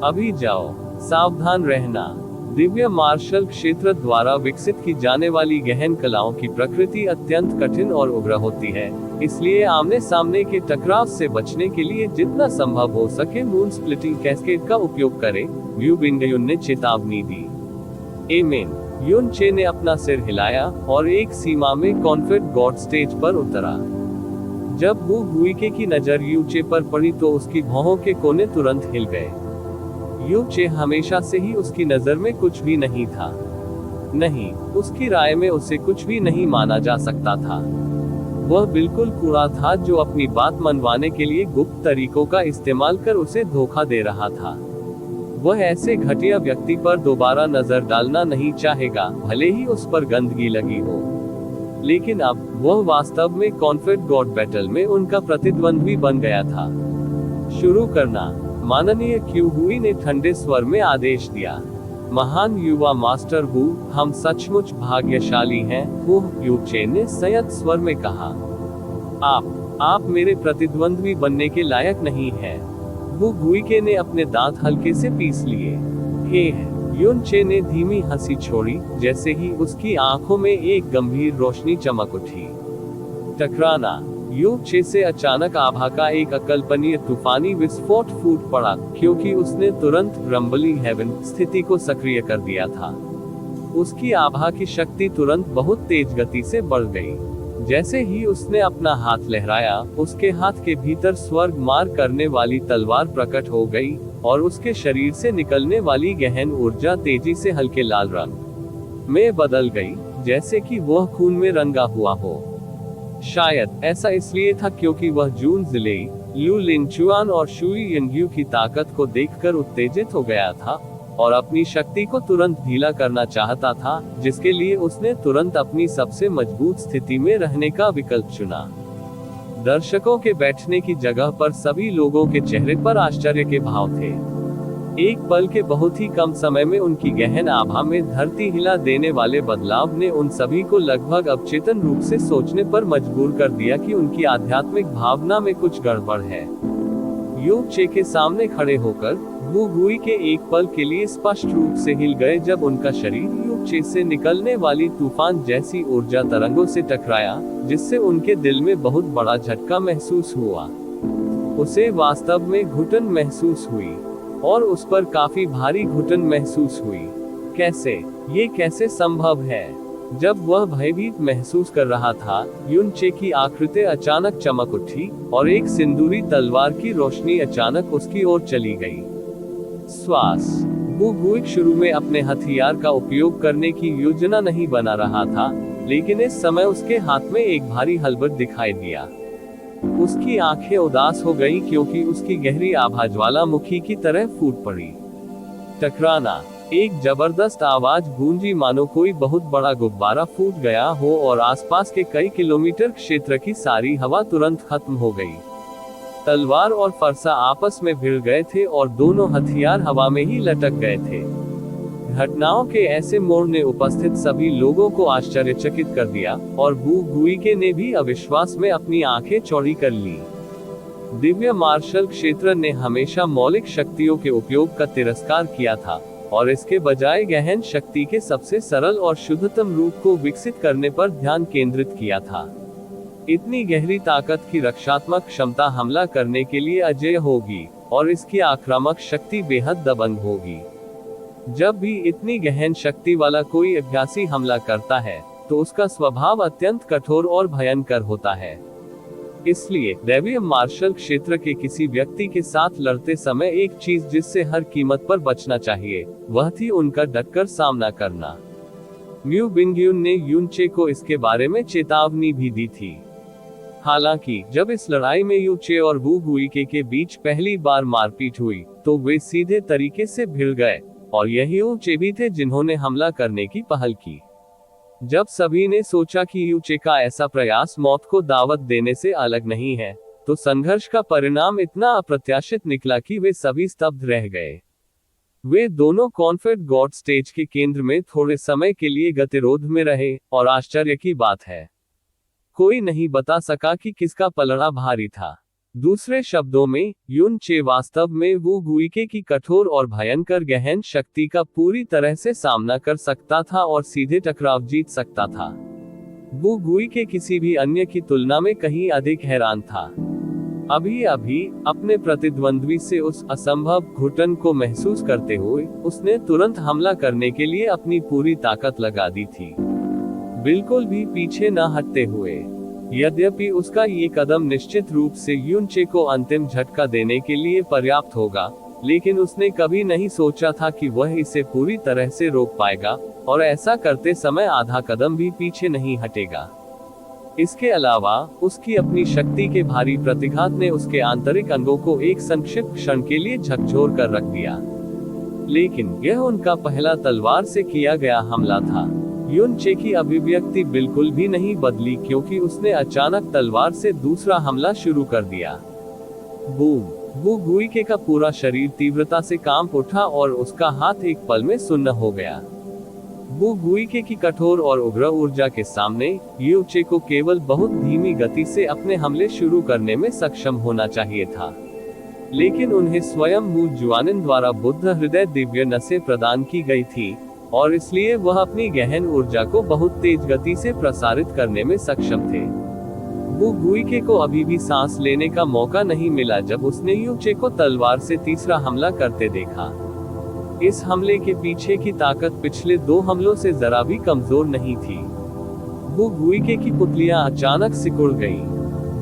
अभी जाओ, सावधान रहना। दिव्य मार्शल क्षेत्र द्वारा विकसित की जाने वाली गहन कलाओं की प्रकृति अत्यंत कठिन और उग्र होती है, इसलिए आमने सामने के टकराव से बचने के लिए जितना संभव हो सके मून स्प्लिटिंग कैस्केड का उपयोग करें, व्यू बिंगयुन ने चेतावनी दी। एमेन। युनचे ने अपना सिर हिलाया और एक सीमा में कॉन्फेडरेट गॉड स्टेज पर उतरा। जब वुगुई की नजर युचे पर पड़ी तो उसकी भौहों के कोने तुरंत हिल गए। युचे हमेशा से ही उसकी नजर में कुछ भी नहीं था। नहीं, उसकी राय में उसे कुछ भी नहीं माना जा सकता था। वह बिल्कुल कूड़ा था जो अपनी बात मनवाने के लिए गुप्त तरीकों का इस्तेमाल कर उसे धोखा दे रहा था। वह ऐसे घटिया व्यक्ति पर दोबारा नजर डालना नहीं चाहेगा, भले ही उस पर गंदगी लगी हो। लेकिन अब वह वास्तव में कॉन्फेडरेट गॉड बैटल में उनका प्रतिद्वंद्वी बन गया था। शुरू करना। माननीय क्यूहुई ने ठंडे स्वर में आदेश दिया। महान युवा मास्टर हु, हम सचमुच भाग्यशाली हैं, युचे ने संयत स्वर में कहा। आप मेरे प्रतिद्वंद्वी बनने के लायक नहीं हैं। वुगुई ने अपने दांत हल्के से पीस लिए। हे, युनचे ने धीमी हंसी छोड़ी, जैसे ही उसकी आंखों में एक गंभीर रोशनी चमक उठी। टकराना। युचे से अचानक आभा का एक अकल्पनीय तूफानी विस्फोट फूट पड़ा, क्योंकि उसने तुरंत रंबलिंग हेवन स्थिति को सक्रिय कर दिया था। उसकी आभा की शक्ति तुरंत बहुत तेज गति से बढ़ गई। जैसे ही उसने अपना हाथ लहराया, उसके हाथ के भीतर स्वर्ग मार करने वाली तलवार प्रकट हो गई, और उसके शरीर से निकलने वाली गहन ऊर्जा तेजी से हल्के लाल रंग में बदल गई, जैसे कि वह खून में रंगा हुआ हो। शायद ऐसा इसलिए था क्योंकि वह जून जिलेई, लू लिंगचुआन और शुई यंगयू की ताकत को देखकर उत्तेजित हो गया था, और अपनी शक्ति को तुरंत ढीला करना चाहता था, जिसके लिए उसने तुरंत अपनी सबसे मजबूत स्थिति में रहने का विकल्प चुना। दर्शकों के बैठने की जगह पर सभी लोगों के चेहरे पर आश्चर्य के भाव थे। एक पल के बहुत ही कम समय में उनकी गहन आभा में धरती हिला देने वाले बदलाव ने उन सभी को लगभग अवचेतन रूप से सोचने पर मजबूर कर दिया कि उनकी आध्यात्मिक भावना में कुछ गड़बड़ है। यू चे के सामने खड़े होकर वू गुई के एक पल के लिए स्पष्ट रूप से हिल गए जब उनका शरीर यू चे से निकलने वाली तूफान जैसी ऊर्जा तरंगों से टकराया, जिससे उनके दिल में बहुत बड़ा झटका महसूस हुआ। उसे वास्तव में घुटन महसूस हुई और उस पर काफी भारी घुटन महसूस हुई। ये कैसे संभव है? जब वह भयभीत महसूस कर रहा था, युन चे की आकृति अचानक चमक उठी और एक सिंदूरी तलवार की रोशनी अचानक उसकी ओर चली गई। श्वास। वू गुई शुरू में अपने हथियार का उपयोग करने की योजना नहीं बना रहा था, लेकिन इस समय उसके हाथ में एक भारी हलबट दिखाई दिया। उसकी आंखें उदास हो गई क्योंकि उसकी गहरी आभा ज्वालामुखी की तरह फूट पड़ी। टकराना। एक जबरदस्त आवाज गूंजी मानो कोई बहुत बड़ा गुब्बारा फूट गया हो और आसपास के कई किलोमीटर क्षेत्र की सारी हवा तुरंत खत्म हो गई। तलवार और फरसा आपस में भिड़ गए थे और दोनों हथियार हवा में ही लटक गए थे। घटनाओं के ऐसे मोड़ ने उपस्थित सभी लोगों को आश्चर्यचकित कर दिया और वू गुई के ने भी अविश्वास में अपनी आंखें चौड़ी कर ली। दिव्य मार्शल क्षेत्र ने हमेशा मौलिक शक्तियों के उपयोग का तिरस्कार किया था और इसके बजाय गहन शक्ति के सबसे सरल और शुद्धतम रूप को विकसित करने पर ध्यान केंद्रित किया था। इतनी गहरी ताकत की रक्षात्मक क्षमता हमला करने के लिए अजेय होगी और इसकी आक्रामक शक्ति बेहद दबंग होगी। जब भी इतनी गहन शक्ति वाला कोई अभ्यासी हमला करता है, तो उसका स्वभाव अत्यंत कठोर और भयंकर होता है। इसलिए दैवीय मार्शल क्षेत्र के किसी व्यक्ति के साथ लड़ते समय एक चीज जिससे हर कीमत पर बचना चाहिए, वह थी उनका डटकर सामना करना। म्यू बिंगयुन ने युन चे को इसके बारे में चेतावनी भी दी थी। हालांकि जब इस लड़ाई में यू चे और वू गुई के बीच पहली बार मारपीट हुई, तो वे सीधे तरीके से भिड़ गए और यही यू चे भी थे जिन्होंने हमला करने की पहल की। जब सभी ने सोचा कि यू चे का ऐसा प्रयास मौत को दावत देने से अलग नहीं है, तो संघर्ष का परिणाम इतना अप्रत्याशित निकला कि वे सभी स्तब्ध रह गए। वे दोनों कॉन्फेड गॉड स्टेज के केंद्र में थोड़े समय के लिए गतिरोध में रहे और आश्चर्य की बात है, कोई नहीं बता सका कि किसका पलड़ा भारी था। दूसरे शब्दों में, युन चे वास्तव में वू गुई की कठोर और भयंकर गहन शक्ति का पूरी तरह से सामना कर सकता था और सीधे टकराव जीत सकता था। वू गुई के किसी भी अन्य की तुलना में कहीं अधिक हैरान था। अभी अपने प्रतिद्वंद्वी से उस असंभव घुटन को महसूस करते हुए उसने तुरंत हमला करने के लिए अपनी पूरी ताकत लगा दी थी, बिल्कुल भी पीछे न हटते हुए। यद्यपि उसका ये कदम निश्चित रूप से युन चे को अंतिम झटका देने के लिए पर्याप्त होगा, लेकिन उसने कभी नहीं सोचा था कि वह इसे पूरी तरह से रोक पाएगा और ऐसा करते समय आधा कदम भी पीछे नहीं हटेगा। इसके अलावा उसकी अपनी शक्ति के भारी प्रतिघात ने उसके आंतरिक अंगों को एक संक्षिप्त क्षण के लिए झकझोर कर रख दिया। लेकिन यह उनका पहला तलवार से किया गया हमला था। युन चे की अभिव्यक्ति बिल्कुल भी नहीं बदली क्योंकि उसने अचानक तलवार से दूसरा हमला शुरू कर दिया। बूम! वू गुई का पूरा शरीर तीव्रता से कांप उठा और उसका हाथ एक पल में सुन्न हो गया। वू गुई की कठोर और उग्र ऊर्जा के सामने यू चे को केवल बहुत धीमी गति से अपने हमले शुरू करने में सक्षम होना चाहिए था, लेकिन उन्हें स्वयं वू जुआनिन द्वारा बुद्ध हृदय दिव्य नसें प्रदान की गई थी और इसलिए वह अपनी गहन ऊर्जा को बहुत तेज गति से प्रसारित करने में सक्षम थे। वू गुई को अभी भी सांस लेने का मौका नहीं मिला जब उसने यू चे को तलवार से तीसरा हमला करते देखा। इस हमले के पीछे की ताकत पिछले दो हमलों से जरा भी कमजोर नहीं थी। वू गुई की पुतलियां अचानक सिकुड़ गईं।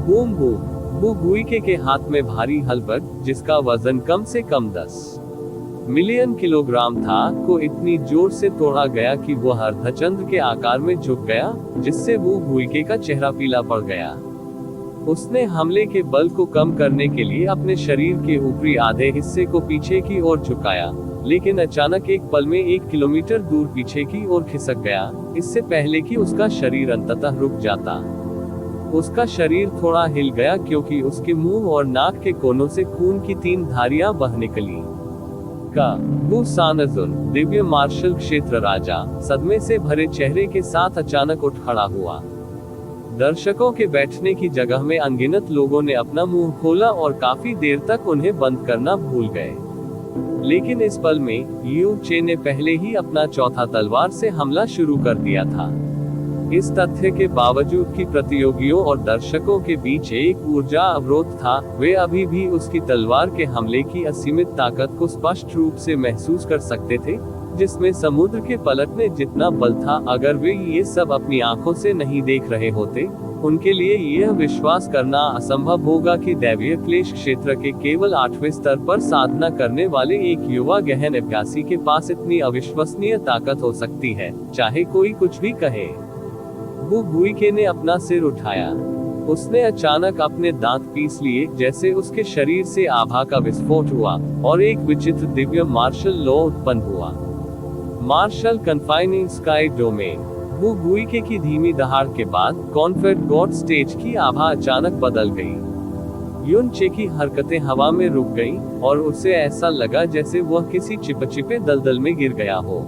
Boom boom! वू गुई के हाथ में भारी हलबट, जिसका वजन कम से कम 10 मिलियन किलोग्राम था, को इतनी जोर से तोड़ा गया कि वह अर्धचंद्र के आकार में झुक गया, जिससे वू गुई का चेहरा पीला पड़ गया। उसने हमले के बल को कम करने के लिए अपने शरीर के ऊपरी आधे हिस्से को पीछे की ओर झुकाया, लेकिन अचानक एक पल में 1 किलोमीटर दूर पीछे की ओर खिसक गया, इससे पहले कि उसका शरीर अंततः रुक जाता। उसका शरीर थोड़ा हिल गया क्योंकि उसके मुंह और नाक के कोनों से खून की 3 धारियां बह निकली। बू सानजुन, दिव्य मार्शल क्षेत्र राजा, सदमे से भरे चेहरे के साथ अचानक उठ खड़ा हुआ। दर्शकों के बैठने की जगह में अनगिनत लोगों ने अपना मुंह खोला और काफी देर तक उन्हें बंद करना भूल गए। लेकिन इस पल में यू चे ने पहले ही अपना चौथा तलवार से हमला शुरू कर दिया था। इस तथ्य के बावजूद कि प्रतियोगियों और दर्शकों के बीच एक ऊर्जा अवरोध था, वे अभी भी उसकी तलवार के हमले की असीमित ताकत को स्पष्ट रूप से महसूस कर सकते थे, जिसमें समुद्र के पलटने जितना बल था। अगर वे ये सब अपनी आंखों से नहीं देख रहे होते, उनके लिए यह विश्वास करना असंभव होगा कि दैवीय क्लेश क्षेत्र के केवल 8वें स्तर पर साधना करने वाले एक युवा गहन अभ्यासी के पास इतनी अविश्वसनीय ताकत हो सकती है, चाहे कोई कुछ भी कहे। बू गुइके ने अपना सिर उठाया। उसने अचानक अपने दांत पीस लिए, जैसे उसके शरीर से आभा का विस्फोट हुआ और एक विचित्र दिव्य मार्शल लॉ उत्पन्न हुआ। Martial confining sky domain. बू गुइके की धीमी दहाड़ के बाद कॉन्फेड गॉड स्टेज की आभा अचानक बदल गई। युन चे की हरकतें हवा में रुक गईं और उसे ऐसा लगा जैसे वह किसी चिपचिपे दलदल में गिर गया हो।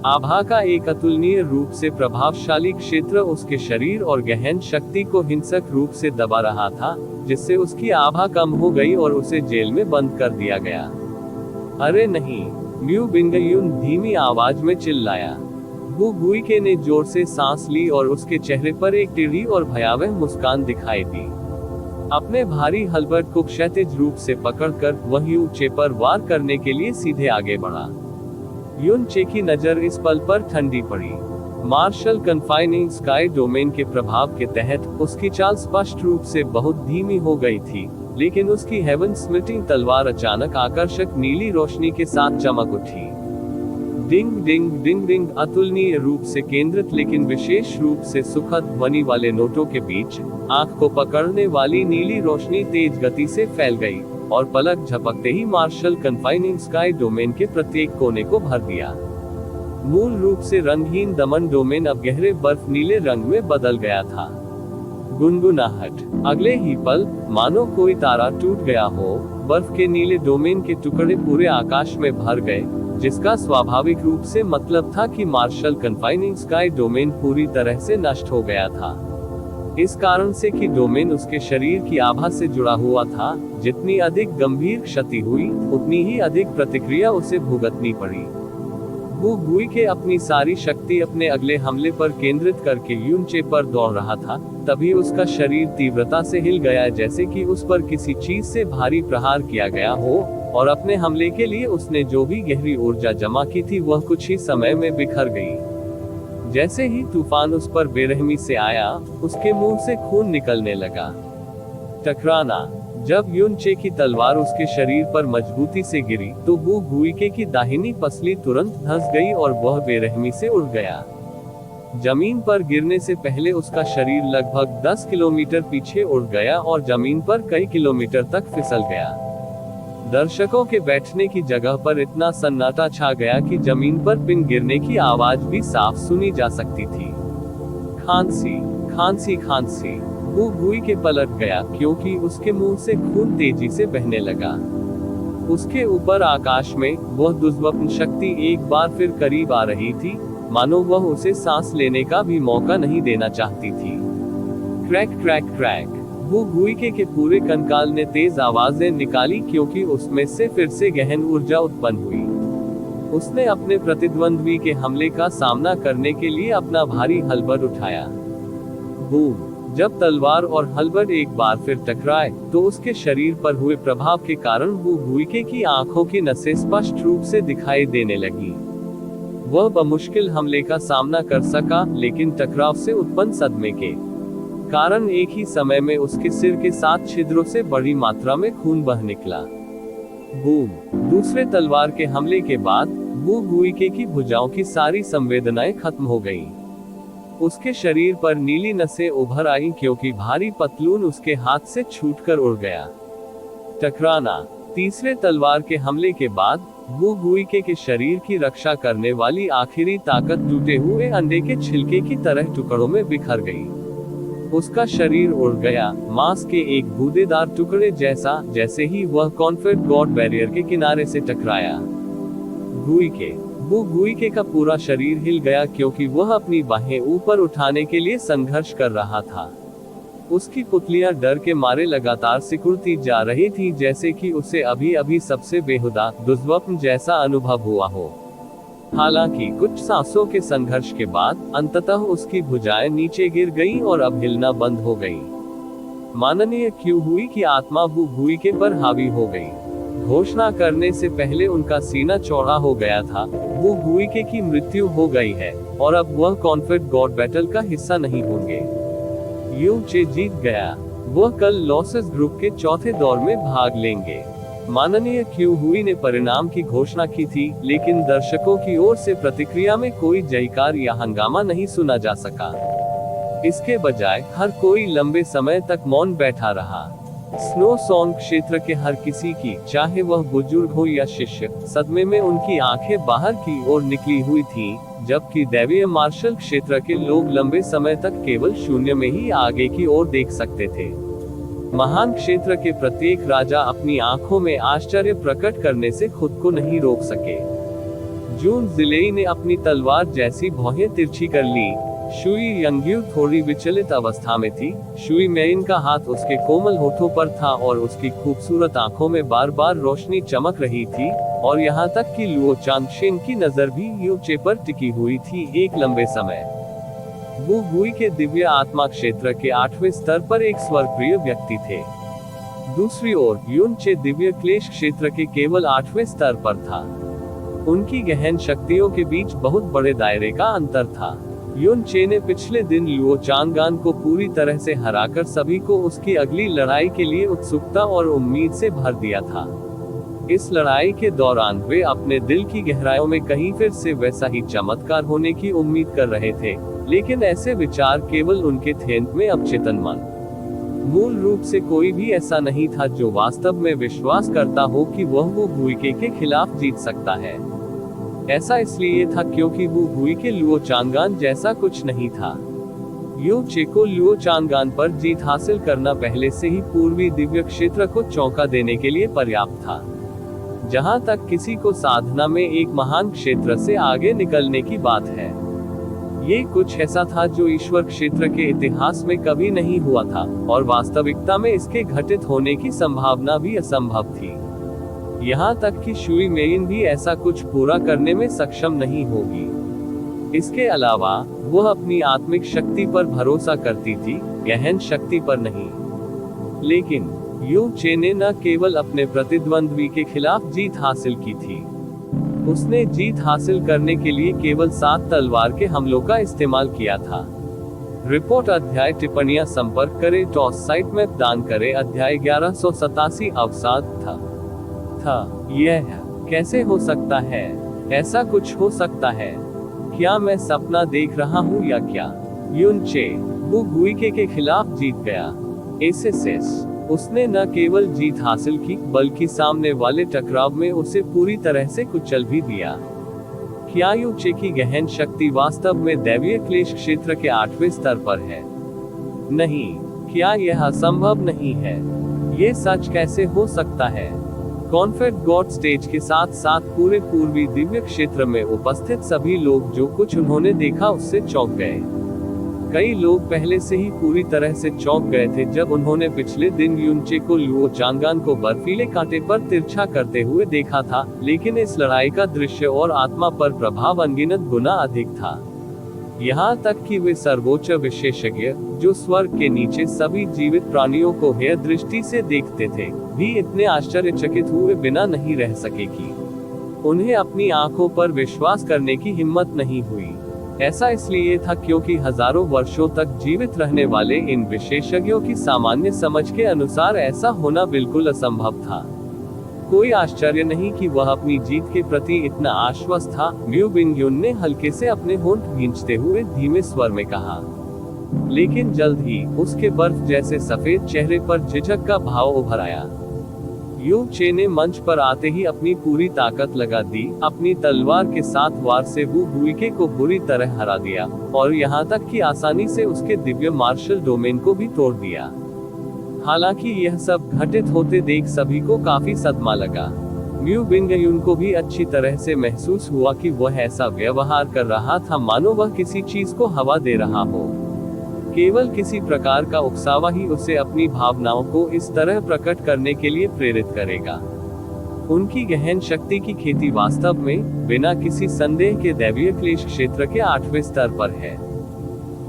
आभा का एक अतुलनीय रूप से प्रभावशाली क्षेत्र उसके शरीर और गहन शक्ति को हिंसक रूप से दबा रहा था, जिससे उसकी आभा कम हो गई और उसे जेल में बंद कर दिया गया। अरे नहीं, ल्यू बिंगयुन धीमी आवाज में चिल्लाया। बू गुइके ने जोर से सांस ली और उसके चेहरे पर एक टेढ़ी और भयावह मुस्कान दिखाई दी। अपने भारी हलबर्ट को क्षैतिज रूप से पकड़कर वह यू चे पर वार करने के लिए सीधे आगे बढ़ा। युन चे की नजर इस पल पर ठंडी पड़ी। मार्शल कन्फाइनिंग स्काई डोमेन के प्रभाव के तहत उसकी चाल स्पष्ट रूप से बहुत धीमी हो गई थी, लेकिन उसकी हेवन स्प्लिटिंग तलवार अचानक आकर्षक नीली रोशनी के साथ चमक उठी। डिंग डिंग डिंग डिंग, अतुलनीय रूप से केंद्रित लेकिन विशेष रूप से सुखद ध्वनि वाले नोटों के बीच आंख को पकड़ने वाली नीली रोशनी तेज गति से फैल गई और पलक झपकते ही मार्शल कन्फाइनिंग स्काई डोमेन के प्रत्येक कोने को भर दिया। मूल रूप से रंगहीन दमन डोमेन अब गहरे बर्फ नीले रंग में बदल गया था। गुनगुनाहट। अगले ही पल मानो कोई तारा टूट गया हो, बर्फ के नीले डोमेन के टुकड़े पूरे आकाश में भर गए, जिसका स्वाभाविक रूप से मतलब था कि मार्शल कन्फाइनिंग स्काई डोमेन पूरी तरह से नष्ट हो गया था। इस कारण से कि डोमेन उसके शरीर की आभा से जुड़ा हुआ था, जितनी अधिक गंभीर क्षति हुई, उतनी ही अधिक प्रतिक्रिया उसे भुगतनी पड़ी। बू गुइके अपनी सारी शक्ति अपने अगले हमले पर केंद्रित करके युन चे पर दौड़ रहा था, तभी उसका शरीर तीव्रता से हिल गया, जैसे कि उस पर किसी चीज से भारी प्रहार किया गया हो, और अपने हमले के लिए उसने जो भी गहरी ऊर्जा जमा की थी वह कुछ ही समय में बिखर गई। जैसे ही तूफान उस पर बेरहमी से आया, उसके मुंह से खून निकलने लगा। टकराना। जब युन चे की तलवार उसके शरीर पर मजबूती से गिरी, तो बू गुइके की दाहिनी पसली तुरंत धंस गई और वह बेरहमी से उड़ गया। जमीन पर गिरने से पहले उसका शरीर लगभग 10 किलोमीटर पीछे उड़ गया और जमीन पर कई किलोमीटर तक फिसल गया। दर्शकों के बैठने की जगह पर इतना सन्नाटा छा गया कि जमीन पर पिन गिरने की आवाज भी साफ सुनी जा सकती थी। खांसी, खांसी, खांसी। बू गुइके पलट गया क्योंकि उसके मुंह से खून तेजी से बहने लगा। उसके ऊपर आकाश में वह दुर्लभ शक्ति एक बार फिर करीब आ रही थी, मानो वह उसे सांस लेने का भी मौका नहीं देना चाहती थी। Crack crack crack. बू गुइके के पूरे कंकाल ने तेज आवाजें निकाली क्योंकि उसमें से फिर से गहन ऊर्जा उत्पन्न हुई। उसने अपने प्रतिद्वंद्वी के हमले का सामना करने के लिए अपना भारी हलबर्ट उठाया। बूम। जब तलवार और हलबर्ट एक बार फिर टकराए, तो उसके शरीर पर हुए प्रभाव के कारण बू गुइके की आंखों की नसें स्पष्ट रूप से दिखाई देने लगी। वह बमुश्किल हमले का सामना कर सका, लेकिन टकराव से उत्पन्न सदमे के कारण एक ही समय में उसके सिर के 7 छिद्रों से बड़ी मात्रा में खून बह निकला। बूम। दूसरे तलवार के हमले के बाद बू गुइके की भुजाओं की सारी संवेदनाएं खत्म हो गईं। उसके शरीर पर नीली नसें उभर आईं क्योंकि भारी पतलून उसके हाथ से छूटकर उड़ गया। टकराना। तीसरे तलवार के हमले के बाद बू गुइके के शरीर की रक्षा करने वाली आखिरी ताकत टूटे हुए अंडे के छिलके की तरह टुकड़ों में बिखर गई। उसका शरीर उड़ गया, मांस के एक गूदेदार टुकड़े जैसा, जैसे ही वह कॉन्फेड गॉड बैरियर के किनारे से टकराया। गुइके का पूरा शरीर हिल गया क्योंकि वह अपनी बाहें ऊपर उठाने के लिए संघर्ष कर रहा था। उसकी पुतलियां डर के मारे लगातार सिकुड़ती जा रही थी, जैसे कि उसे अभी अभी सबसे बेहुदा दुर्स्वप्न जैसा अनुभव हुआ हो। हालांकि कुछ सांसों के संघर्ष के बाद अंततः उसकी भुजाएं नीचे गिर गईं और अब हिलना बंद हो गई। माननीय क्यों हुई कि आत्मा गुइके पर हावी हो गई। घोषणा करने से पहले उनका सीना चौड़ा हो गया था। गुइके की मृत्यु हो गई है और अब वह कॉन्फेड गॉड बैटल का हिस्सा नहीं होंगे। यू चे जीत गया। वह कल लॉसेस ग्रुप के चौथे दौर में भाग लेंगे। माननीय क्यू हुई ने परिणाम की घोषणा की थी, लेकिन दर्शकों की ओर से प्रतिक्रिया में कोई जयकार या हंगामा नहीं सुना जा सका। इसके बजाय हर कोई लंबे समय तक मौन बैठा रहा। स्नो सॉन्ग क्षेत्र के हर किसी की, चाहे वह बुजुर्ग हो या शिष्य, सदमे में उनकी आंखें बाहर की ओर निकली हुई थीं, जबकि दैवीय मार्शल क्षेत्र के लोग लंबे समय तक केवल शून्य में ही आगे की ओर देख सकते थे। महान क्षेत्र के प्रत्येक राजा अपनी आंखों में आश्चर्य प्रकट करने से खुद को नहीं रोक सके। जून जिलेई ने अपनी तलवार जैसी भौहें तिरछी कर ली। शुई यंग्यू थोड़ी विचलित अवस्था में थी। शुई मेइन का हाथ उसके कोमल होठों पर था और उसकी खूबसूरत आंखों में बार बार रोशनी चमक रही थी, और यहाँ तक कि लुओ चांगशेन की नजर भी यू चे पर टिकी हुई थी एक लंबे समय। वो गुई के दिव्य आत्मा क्षेत्र के 8वें स्तर पर एक स्वर्गप्रिय व्यक्ति थे। दूसरी ओर यून चे दिव्य क्लेश क्षेत्र के केवल 8वें स्तर पर था। उनकी गहन शक्तियों के बीच बहुत बड़े दायरे का अंतर था। यून चे ने पिछले दिन लुओ चांगान को पूरी तरह से हराकर सभी को उसकी अगली लड़ाई के लिए उत्सुकता और उम्मीद से भर दिया था। इस लड़ाई के दौरान वे अपने दिल की गहराइयों में कहीं फिर से वैसा ही चमत्कार होने की उम्मीद कर रहे थे, लेकिन ऐसे विचार केवल उनके थे में अवचेतन मन। मूल रूप से कोई भी ऐसा नहीं था जो वास्तव में विश्वास करता हो कि वह वो गुइके के खिलाफ जीत सकता है। ऐसा इसलिए था क्योंकि वो गुइके लुओ चांगान जैसा कुछ नहीं था। यू चे को लुओ चांगान पर जीत हासिल करना पहले से ही पूर्वी दिव्य क्षेत्र को चौंका देने के लिए पर्याप्त था। जहां तक किसी को साधना में एक महान क्षेत्र से आगे निकलने की बात है, ये कुछ ऐसा था जो ईश्वर क्षेत्र के इतिहास में कभी नहीं हुआ था, और वास्तविकता में इसके घटित होने की संभावना भी असंभव थी। यहाँ तक कि शुई मेइन भी ऐसा कुछ पूरा करने में सक्षम नहीं होगी। इसके अलावा वह अपनी आत्मिक शक्ति पर भरोसा करती थी, गहन शक्ति पर नहीं। लेकिन यू चे ने न केवल अपने प्रतिद्वंद्वी के खिलाफ जीत हासिल की थी, उसने जीत हासिल करने के लिए केवल 7 तलवार के हमलों का इस्तेमाल किया था। रिपोर्ट अध्याय टिप्पणियां संपर्क करें टॉस साइट में दान करें अध्याय 1187 अवसाद था। यह कैसे हो सकता है? ऐसा कुछ हो सकता है? क्या मैं सपना देख रहा हूँ या क्या? यून चे वो गुइके के खिलाफ जीत गया। एसएसएस उसने न केवल जीत हासिल की, बल्कि सामने वाले टकराव में उसे पूरी तरह से कुचल भी दिया। क्या यू चे की गहन शक्ति वास्तव में दैवीय क्लेश क्षेत्र के 8वें स्तर पर है? नहीं, क्या यह असंभव नहीं है? ये सच कैसे हो सकता है? कॉन्फेड गॉड स्टेज के साथ साथ पूरे पूर्वी दिव्य क्षेत्र में उपस्थित सभी लोग जो कुछ उन्होंने देखा उससे चौंक गए। कई लोग पहले से ही पूरी तरह से चौंक गए थे जब उन्होंने पिछले दिन यूनचे को लुओ चांगान को बर्फीले कांटे पर तिरछा करते हुए देखा था, लेकिन इस लड़ाई का दृश्य और आत्मा पर प्रभाव अनगिनत गुना अधिक था। यहाँ तक कि वे सर्वोच्च विशेषज्ञ जो स्वर्ग के नीचे सभी जीवित प्राणियों को हेय दृष्टि से देखते थे, भी इतने आश्चर्यचकित हुए बिना नहीं रह सके कि उन्हें अपनी आंखों पर विश्वास करने की हिम्मत नहीं हुई। ऐसा इसलिए था क्योंकि हजारों वर्षों तक जीवित रहने वाले इन विशेषज्ञों की सामान्य समझ के अनुसार ऐसा होना बिल्कुल असंभव था। कोई आश्चर्य नहीं कि वह अपनी जीत के प्रति इतना आश्वस्त था। म्यू बिंगयुन ने हल्के से अपने होंठ भींचते हुए धीमे स्वर में कहा, लेकिन जल्द ही उसके बर्फ जैसे सफेद चेहरे पर झिझक का भाव उभर आया। यू चे ने मंच पर आते ही अपनी पूरी ताकत लगा दी, अपनी तलवार के 7 वार से वू बुइके को बुरी तरह हरा दिया, और यहाँ तक कि आसानी से उसके दिव्य मार्शल डोमेन को भी तोड़ दिया। हालांकि यह सब घटित होते देख सभी को काफी सदमा लगा। म्यू बिंगयुन को भी अच्छी तरह से महसूस हुआ कि वह ऐसा व्यवहार कर रहा था मानो वह किसी चीज को हवा दे रहा हो। केवल किसी प्रकार का उकसावा ही उसे अपनी भावनाओं को इस तरह प्रकट करने के लिए प्रेरित करेगा। उनकी गहन शक्ति की खेती वास्तव में, बिना किसी संदेह के दैवीय क्लेश क्षेत्र के 8वें स्तर पर है।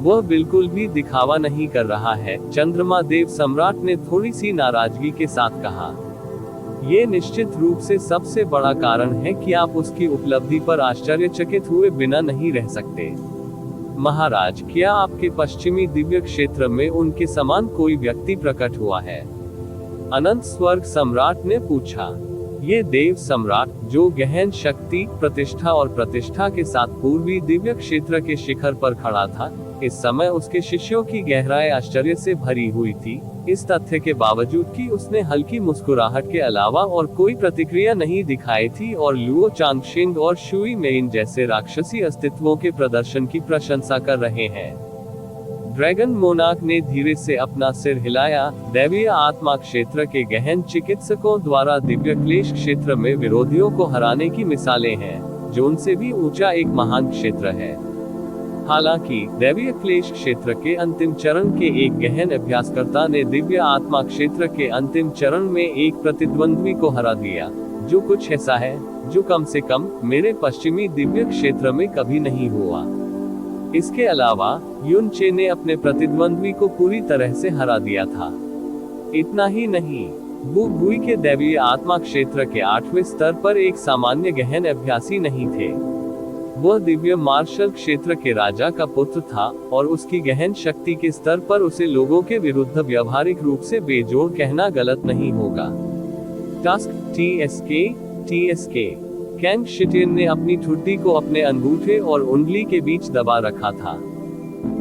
वह बिल्कुल भी दिखावा नहीं कर रहा है, चंद्रमा देव सम्राट ने थोड़ी सी नाराजगी के साथ कहा। ये निश्चित रूप से सबसे बड़ा कारण है कि आप उसकी उपलब्धि पर आश्चर्यचकित हुए बिना नहीं रह सकते। महाराज, क्या आपके पश्चिमी दिव्य क्षेत्र में उनके समान कोई व्यक्ति प्रकट हुआ है? अनंत स्वर्ग सम्राट ने पूछा। ये देव सम्राट, जो गहन शक्ति, प्रतिष्ठा और प्रतिष्ठा के साथ पूर्वी दिव्य क्षेत्र के शिखर पर खड़ा था, इस समय उसके शिष्यों की गहराई आश्चर्य से भरी हुई थी, इस तथ्य के बावजूद कि उसने हल्की मुस्कुराहट के अलावा और कोई प्रतिक्रिया नहीं दिखाई थी, और लुओ चांगशिंग और शुई मेइन जैसे राक्षसी अस्तित्वों के प्रदर्शन की प्रशंसा कर रहे हैं। ड्रैगन मोनार्क ने धीरे से अपना सिर हिलाया। दैवीय आत्मा क्षेत्र के गहन चिकित्सकों द्वारा दिव्य क्लेश क्षेत्र में विरोधियों को हराने की मिसालें हैं, जो उनसे भी ऊंचा एक महान क्षेत्र है। हालांकि दैवीय क्लेश क्षेत्र के अंतिम चरण के एक गहन अभ्यासकर्ता ने दिव्य आत्मा क्षेत्र के अंतिम चरण में एक प्रतिद्वंद्वी को हरा दिया, जो कुछ ऐसा है जो कम से कम मेरे पश्चिमी दिव्य क्षेत्र में कभी नहीं हुआ। इसके अलावा युन चे ने अपने प्रतिद्वंद्वी को पूरी तरह से हरा दिया था। इतना ही नहीं, वू बुई के दैवीय आत्मा क्षेत्र के 8वें स्तर पर एक सामान्य गहन अभ्यासी नहीं थे। वह दिव्य मार्शल क्षेत्र के राजा का पुत्र था, और उसकी गहन शक्ति के स्तर पर उसे लोगों के विरुद्ध व्यवहारिक रूप से बेजोड़ कहना गलत नहीं होगा। टास्क TSK कैंग शिटियन ने अपनी ठुड्डी को अपने अंगूठे और उंगली के बीच दबा रखा था।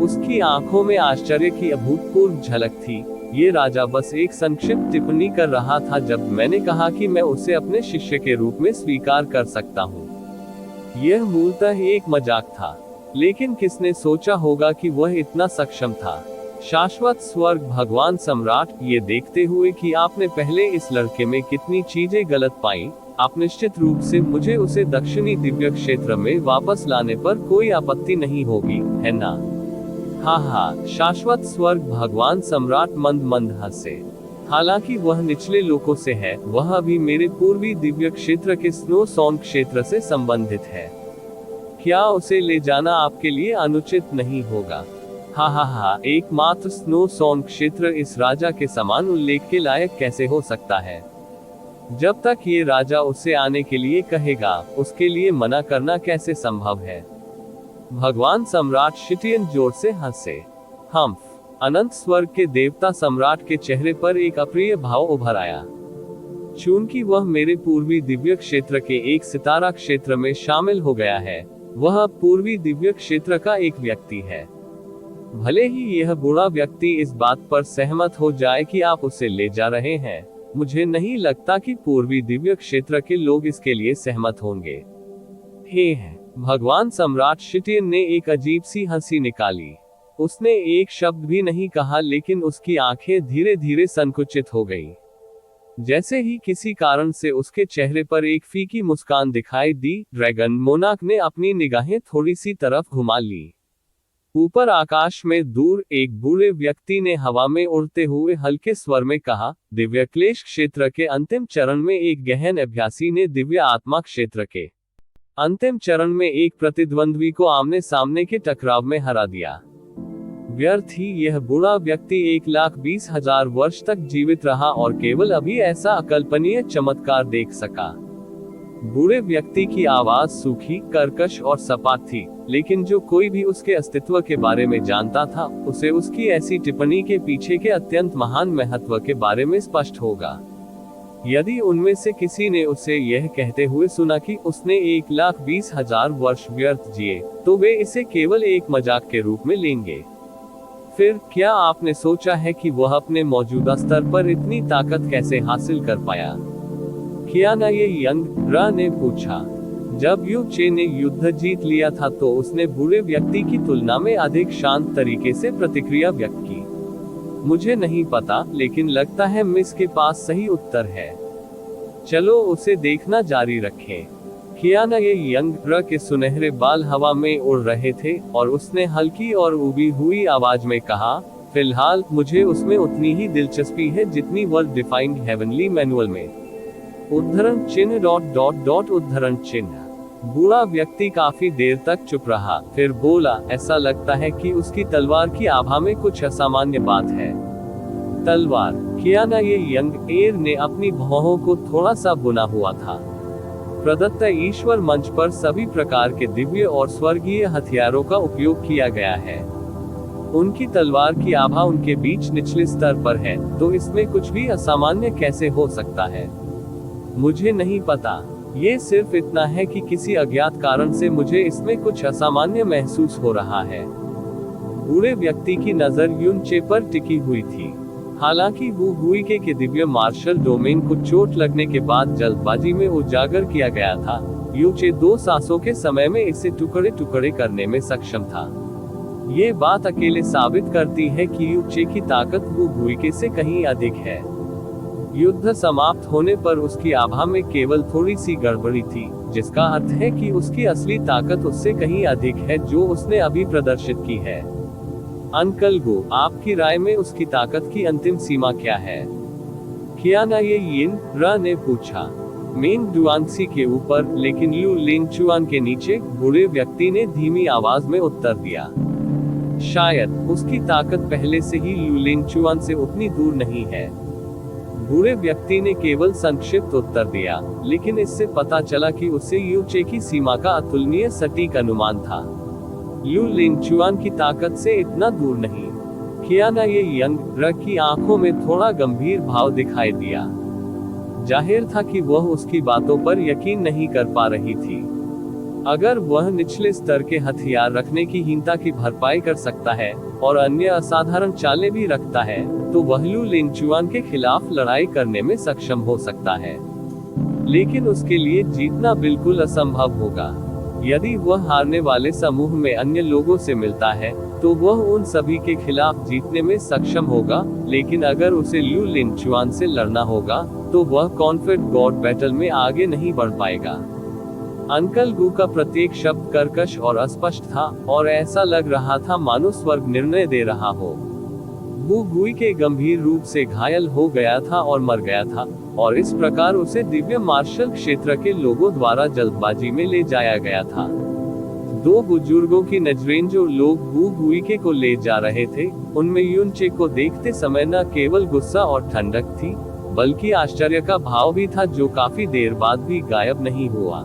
उसकी आंखों में आश्चर्य की अभूतपूर्व झलक थी। ये राजा बस एक संक्षिप्त टिप्पणी कर रहा था जब मैंने कहा कि मैं उसे अपने शिष्य के रूप में स्वीकार कर सकता हूँ। यह मूलतः एक मजाक था, लेकिन किसने सोचा होगा कि वह इतना सक्षम था। शाश्वत स्वर्ग भगवान सम्राट, ये देखते हुए कि आपने पहले इस लड़के में कितनी चीजें गलत पाई, आप निश्चित रूप से मुझे उसे दक्षिणी दिव्य क्षेत्र में वापस लाने पर कोई आपत्ति नहीं होगी, है ना? हाँ, शाश्वत स्वर्ग भगवान सम्राट मंद मंद हंसे। हालांकि वह निचले लोकों से है, वह अभी मेरे पूर्वी दिव्य क्षेत्र के स्नो सॉन क्षेत्र से संबंधित है। क्या उसे ले जाना आपके लिए अनुचित नहीं होगा? हाँ, एकमात्र स्नो सॉन क्षेत्र इस राजा के समान उल्लेख के लायक कैसे हो सकता है? जब तक ये राजा उसे आने के लिए कहेगा, उसके लिए मना करना कैसे संभव है? भगवान सम्राट शिटियन जोर से हंसे। अनंत स्वर्ग के देवता सम्राट के चेहरे पर एक अप्रिय भाव उभर आया। चूंकि वह मेरे पूर्वी दिव्य क्षेत्र के एक सितारा क्षेत्र में शामिल हो गया है, वह पूर्वी दिव्य क्षेत्र का एक व्यक्ति है। भले ही यह बुरा व्यक्ति इस बात पर सहमत हो जाए कि आप उसे ले जा रहे हैं, मुझे नहीं लगता कि पूर्वी दिव्य क्षेत्र के लोग इसके लिए सहमत होंगे। भगवान सम्राट शिटियन ने एक अजीब सी हंसी निकाली। उसने एक शब्द भी नहीं कहा, लेकिन उसकी आंखें धीरे धीरे संकुचित हो गईं। जैसे ही किसी कारण से उसके चेहरे पर एक फीकी मुस्कान दिखाई दी, ड्रैगन मोनार्क ने अपनी निगाहें थोड़ी सी तरफ घुमा ली। ऊपर आकाश में दूर एक बूढ़े व्यक्ति ने हवा में उड़ते हुए हल्के स्वर में कहा, दिव्य क्लेश क्षेत्र के अंतिम चरण में एक गहन अभ्यासी ने दिव्य आत्मा क्षेत्र के अंतिम चरण में एक प्रतिद्वंद्वी को आमने सामने के टकराव में हरा दिया। व्यर्थ ही यह बूढ़ा व्यक्ति 1,20,000 वर्ष तक जीवित रहा और केवल अभी ऐसा अकल्पनीय चमत्कार देख सका। बूढ़े व्यक्ति की आवाज सूखी, कर्कश और सपाट थी, लेकिन जो कोई भी उसके अस्तित्व के बारे में जानता था, उसे उसकी ऐसी टिप्पणी के पीछे के अत्यंत महान महत्व के बारे में स्पष्ट होगा। यदि उनमें से किसी ने उसे यह कहते हुए सुना कि उसने 1,20,000 वर्ष व्यर्थ जिए, तो वे इसे केवल एक मजाक के रूप में लेंगे। फिर क्या आपने सोचा है कि वह अपने मौजूदा स्तर पर इतनी ताकत कैसे हासिल कर पाया? कियाना ये यंग रा ने पूछा। जब यू चे ने युद्ध जीत लिया था तो उसने बुरे व्यक्ति की तुलना में अधिक शांत तरीके से प्रतिक्रिया व्यक्त की। मुझे नहीं पता, लेकिन लगता है मिस के पास सही उत्तर है। चलो उसे देखना जारी रखें। कियाना ये यंग रा के सुनहरे बाल हवा में उड़ रहे थे और उसने हल्की और उबी हुई आवाज में कहा, फिलहाल मुझे उसमें उतनी ही दिलचस्पी है जितनी वर्ल्ड डिफाइंड हेवनली मैनुअल में। उद्धरण चिन्ह उद्धरण चिन्ह। बूढ़ा व्यक्ति काफी देर तक चुप रहा, फिर बोला, ऐसा लगता है कि उसकी तलवार की आभा में कुछ असामान्य बात है। तलवार। कियाना ये यंग एर ने अपनी भौहों को थोड़ा सा बुना हुआ था। प्रदत्त ईश्वर मंच पर सभी प्रकार के दिव्य और स्वर्गीय हथियारों का उपयोग किया गया है। उनकी तलवार की आभा उनके बीच निचले स्तर पर है, तो इसमें कुछ भी असामान्य कैसे हो सकता है? मुझे नहीं पता। ये सिर्फ इतना है कि किसी अज्ञात कारण से मुझे इसमें कुछ असामान्य महसूस हो रहा है। बूढ़े व्यक्ति की नजर युनचे पर टिकी हुई थी। हालांकि वो हुईके के दिव्य मार्शल डोमेन को चोट लगने के बाद जल्दबाजी में उजागर किया गया था, युचे 2 सांसों के समय में इसे टुकड़े टुकड़े करने में सक्षम था। ये बात अकेले साबित करती है कि युचे की ताकत वो हुईके से कहीं अधिक है। युद्ध समाप्त होने पर उसकी आभा में केवल थोड़ी सी गड़बड़ी थी, जिसका अर्थ है कि उसकी असली ताकत उससे कहीं अधिक है जो उसने अभी प्रदर्शित की है। अंकल गो, आपकी राय में उसकी ताकत की अंतिम सीमा क्या है? कियाना ये यिन रा ने पूछा। मेन डुआंगसी के ऊपर, लेकिन लू लिंगचुआन के नीचे, बूढ़े व्यक्ति ने धीमी आवाज में उत्तर दिया। शायद उसकी ताकत पहले से ही लू लिंगचुआन से उतनी दूर नहीं है। बूढ़े व्यक्ति ने केवल संक्षिप्त उत्तर दिया, लेकिन इससे पता चला कि उसे युचे की सीमा का अतुलनीय सटीक अनुमान था। लू लिंगचुआन की ताकत से इतना दूर नहीं। कियाना ये यंग रा की आंखों में थोड़ा गंभीर भाव दिखाई दिया। जाहिर था कि वह उसकी बातों पर यकीन नहीं कर पा रही थी। अगर वह निचले स्तर के हथियार रखने की हीनता की भरपाई कर सकता है और अन्य असाधारण चालें भी रखता है, तो वह लू लिंगचुआन के खिलाफ लड़ाई करने में सक्षम हो सकता है। लेकिन उसके लिए जीतना बिल्कुल असंभव होगा। यदि वह हारने वाले समूह में अन्य लोगों से मिलता है, तो वह उन सभी के खिलाफ जीतने में सक्षम होगा, लेकिन अगर उसे लू लिंगचुआन से लड़ना होगा, तो वह कॉन्फेड गॉड बैटल में आगे नहीं बढ़ पाएगा। अंकल गू का प्रत्येक शब्द कर्कश और अस्पष्ट था, और ऐसा लग रहा था मानो स्वर्ग निर्णय दे रहा हो। वो गुई के गंभीर रूप से घायल हो गया था और मर गया था, और इस प्रकार उसे दिव्य मार्शल क्षेत्र के लोगों द्वारा जल्दबाजी में ले जाया गया था। 2 बुजुर्गों की नजरें जो लोग वू गुईके को ले जा रहे थे, उनमें युनचे को देखते समय न केवल गुस्सा और ठंडक थी, बल्कि आश्चर्य का भाव भी था, जो काफी देर बाद भी गायब नहीं हुआ।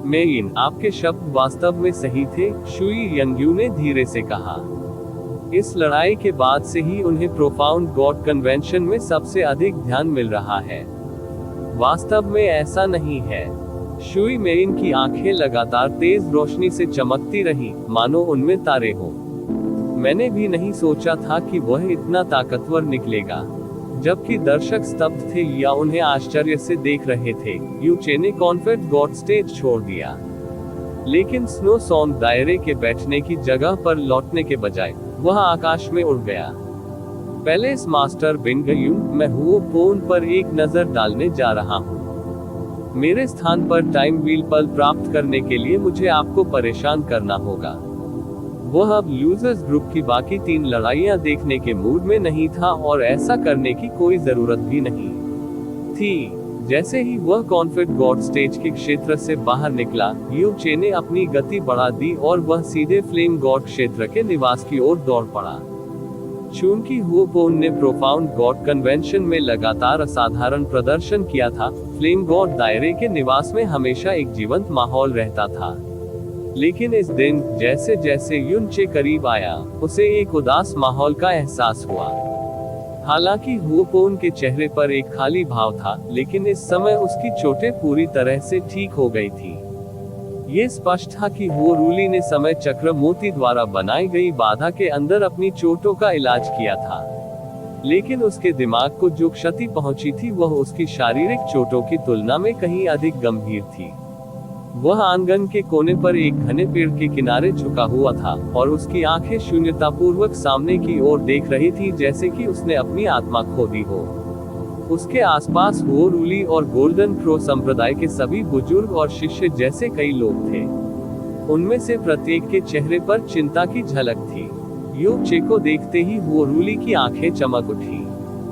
मेइन, आपके शब्द वास्तव में सही थे, शुई यंगयू ने धीरे से कहा। इस लड़ाई के बाद से ही उन्हें प्रोफाउंड गॉड कन्वेंशन में सबसे अधिक ध्यान मिल रहा है। वास्तव में ऐसा नहीं है। शुई मेइन की आंखें लगातार तेज रोशनी से चमकती रही, मानो उनमें तारे हों। मैंने भी नहीं सोचा था कि वह इतना ताकतवर निकलेगा। जबकि दर्शक स्तब्ध थे या उन्हें आश्चर्य से देख रहे थे, युचे ने कॉन्फेड गॉड स्टेज छोड़ दिया। लेकिन स्नो सॉन्ग दायरे के बैठने की जगह पर लौटने के बजाय वह आकाश में उड़ गया। पैलेस मास्टर बिंगयू, मैं हुओ पोन पर एक नजर डालने जा रहा हूँ। मेरे स्थान पर टाइम व्हील पल प्राप्त करने के लिए मुझे आपको परेशान करना होगा। वह अब लूजर्स ग्रुप की बाकी 3 लड़ाइयां देखने के मूड में नहीं था, और ऐसा करने की कोई जरूरत भी नहीं थी। जैसे ही वह कॉन्फेड गॉड स्टेज के क्षेत्र से बाहर निकला, युचे ने अपनी गति बढ़ा दी और वह सीधे फ्लेम गॉड क्षेत्र के निवास की ओर दौड़ पड़ा। चूंकि हुओपोन ने प्रोफाउंड गॉड कन्वेंशन में लगातार असाधारण प्रदर्शन किया था, फ्लेम गॉड दायरे के निवास में हमेशा एक जीवंत माहौल रहता था। लेकिन इस दिन, जैसे जैसे युनचे करीब आया, उसे एक उदास माहौल का एहसास हुआ। हालांकि हुओपोन के चेहरे पर एक खाली भाव था, लेकिन इस समय उसकी चोटें पूरी तरह से ठीक हो गई थी। ये स्पष्ट था कि हुओरूली ने समय चक्र मोती द्वारा बनाई गई बाधा के अंदर अपनी चोटों का इलाज किया था। लेकिन उसके दिमाग को जो क्षति पहुंची थी वह उसकी शारीरिक चोटों की तुलना में कहीं अधिक गंभीर थी। वह आंगन के कोने पर एक घने पेड़ के किनारे झुका हुआ था और उसकी आंखें शून्यतापूर्वक सामने की ओर देख रही थी, जैसे कि उसने अपनी आत्मा खो दी हो। उसके आसपास हुओरुली और गोल्डन क्रो संप्रदाय के सभी बुजुर्ग और शिष्य जैसे कई लोग थे। उनमें से प्रत्येक के चेहरे पर चिंता की झलक थी। यू चे को देखते ही हुओरुली की आंखें चमक उठी।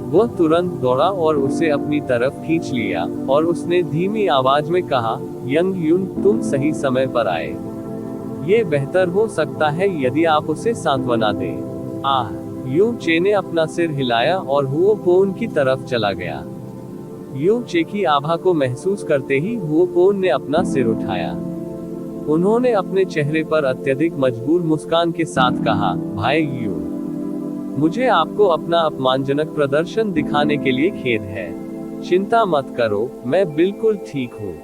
वह तुरंत दौड़ा और उसे अपनी तरफ खींच लिया और उसने धीमी आवाज में कहा, यंग युन, तुम सही समय पर आए। ये बेहतर हो सकता है यदि आप उसे सांत्वना दें। आह! यू चे ने अपना सिर हिलाया और हुओपोन की तरफ चला गया। यू चे की आभा को महसूस करते ही हुओपोन ने अपना सिर उठाया। उन्होंने अपने चेहरे पर अत्यधिक मजबूर मुस्कान के साथ कहा, भाई यू, मुझे आपको अपना अपमानजनक प्रदर्शन दिखाने के लिए खेद है। चिंता मत करो, मैं बिल्कुल ठीक हूँ।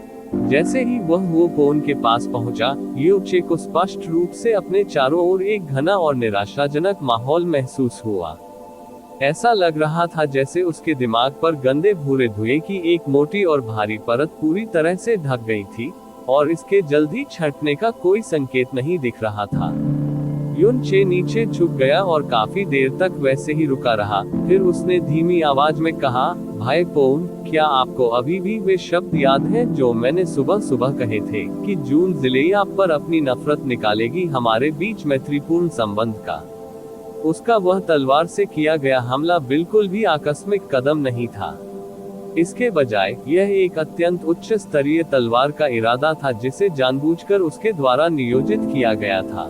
जैसे ही वह हुओपोन के पास पहुंचा, यू चे को स्पष्ट रूप से अपने चारों ओर एक घना और निराशाजनक माहौल महसूस हुआ। ऐसा लग रहा था जैसे उसके दिमाग पर गंदे भूरे धुएं की एक मोटी और भारी परत पूरी तरह से ढक गई थी और इसके जल्दी छटने का कोई संकेत नहीं दिख रहा था। युन चे नीचे झुक गया और काफी देर तक वैसे ही रुका रहा। फिर उसने धीमी आवाज में कहा, भाई पोन, क्या आपको अभी भी वे शब्द याद हैं जो मैंने सुबह सुबह कहे थे कि जून जिले आप पर अपनी नफरत निकालेगी हमारे बीच मैत्रीपूर्ण संबंध का? उसका वह तलवार से किया गया हमला बिल्कुल भी आकस्मिक कदम नहीं था। इसके बजाय यह एक अत्यंत उच्च स्तरीय तलवार का इरादा था जिसे जानबूझकर उसके द्वारा नियोजित किया गया था।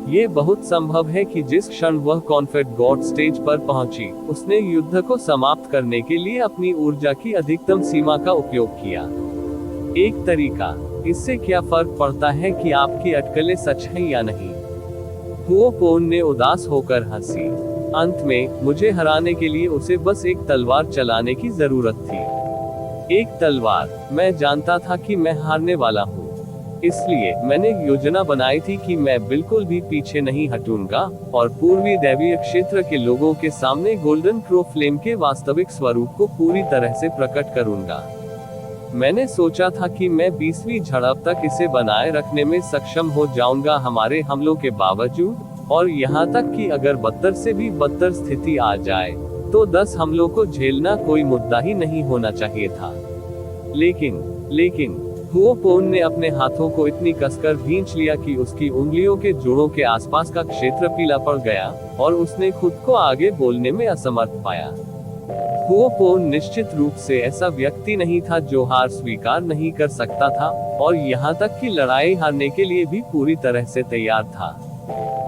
ये बहुत संभव है कि जिस क्षण वह कॉन्फेड गॉड स्टेज पर पहुंची, उसने युद्ध को समाप्त करने के लिए अपनी ऊर्जा की अधिकतम सीमा का उपयोग किया। एक तरीका, इससे क्या फर्क पड़ता है कि आपकी अटकलें सच हैं या नहीं? हुओपोन ने उदास होकर हंसी। अंत में, मुझे हराने के लिए उसे बस एक तलवार चलाने की जरूरत थी। एक तलवार। मैं जानता था कि मैं हारने वाला हूँ। इसलिए मैंने योजना बनाई थी कि मैं बिल्कुल भी पीछे नहीं हटूंगा और पूर्वी दैवीय क्षेत्र के लोगों के सामने गोल्डन क्रो फ्लेम के वास्तविक स्वरूप को पूरी तरह से प्रकट करूंगा। मैंने सोचा था कि मैं 20वीं झड़प तक इसे बनाए रखने में सक्षम हो जाऊंगा हमारे हमलों के बावजूद, और यहाँ तक कि अगर बदतर से भी बदतर स्थिति आ जाए तो 10 हमलों को झेलना कोई मुद्दा ही नहीं होना चाहिए था। लेकिन हुओपोन ने अपने हाथों को इतनी कसकर भींच लिया कि उसकी उंगलियों के जोड़ों के आसपास का क्षेत्र पीला पड़ गया और उसने खुद को आगे बोलने में असमर्थ पाया। हुओपोन निश्चित रूप से ऐसा व्यक्ति नहीं था जो हार स्वीकार नहीं कर सकता था, और यहाँ तक कि लड़ाई हारने के लिए भी पूरी तरह से तैयार था।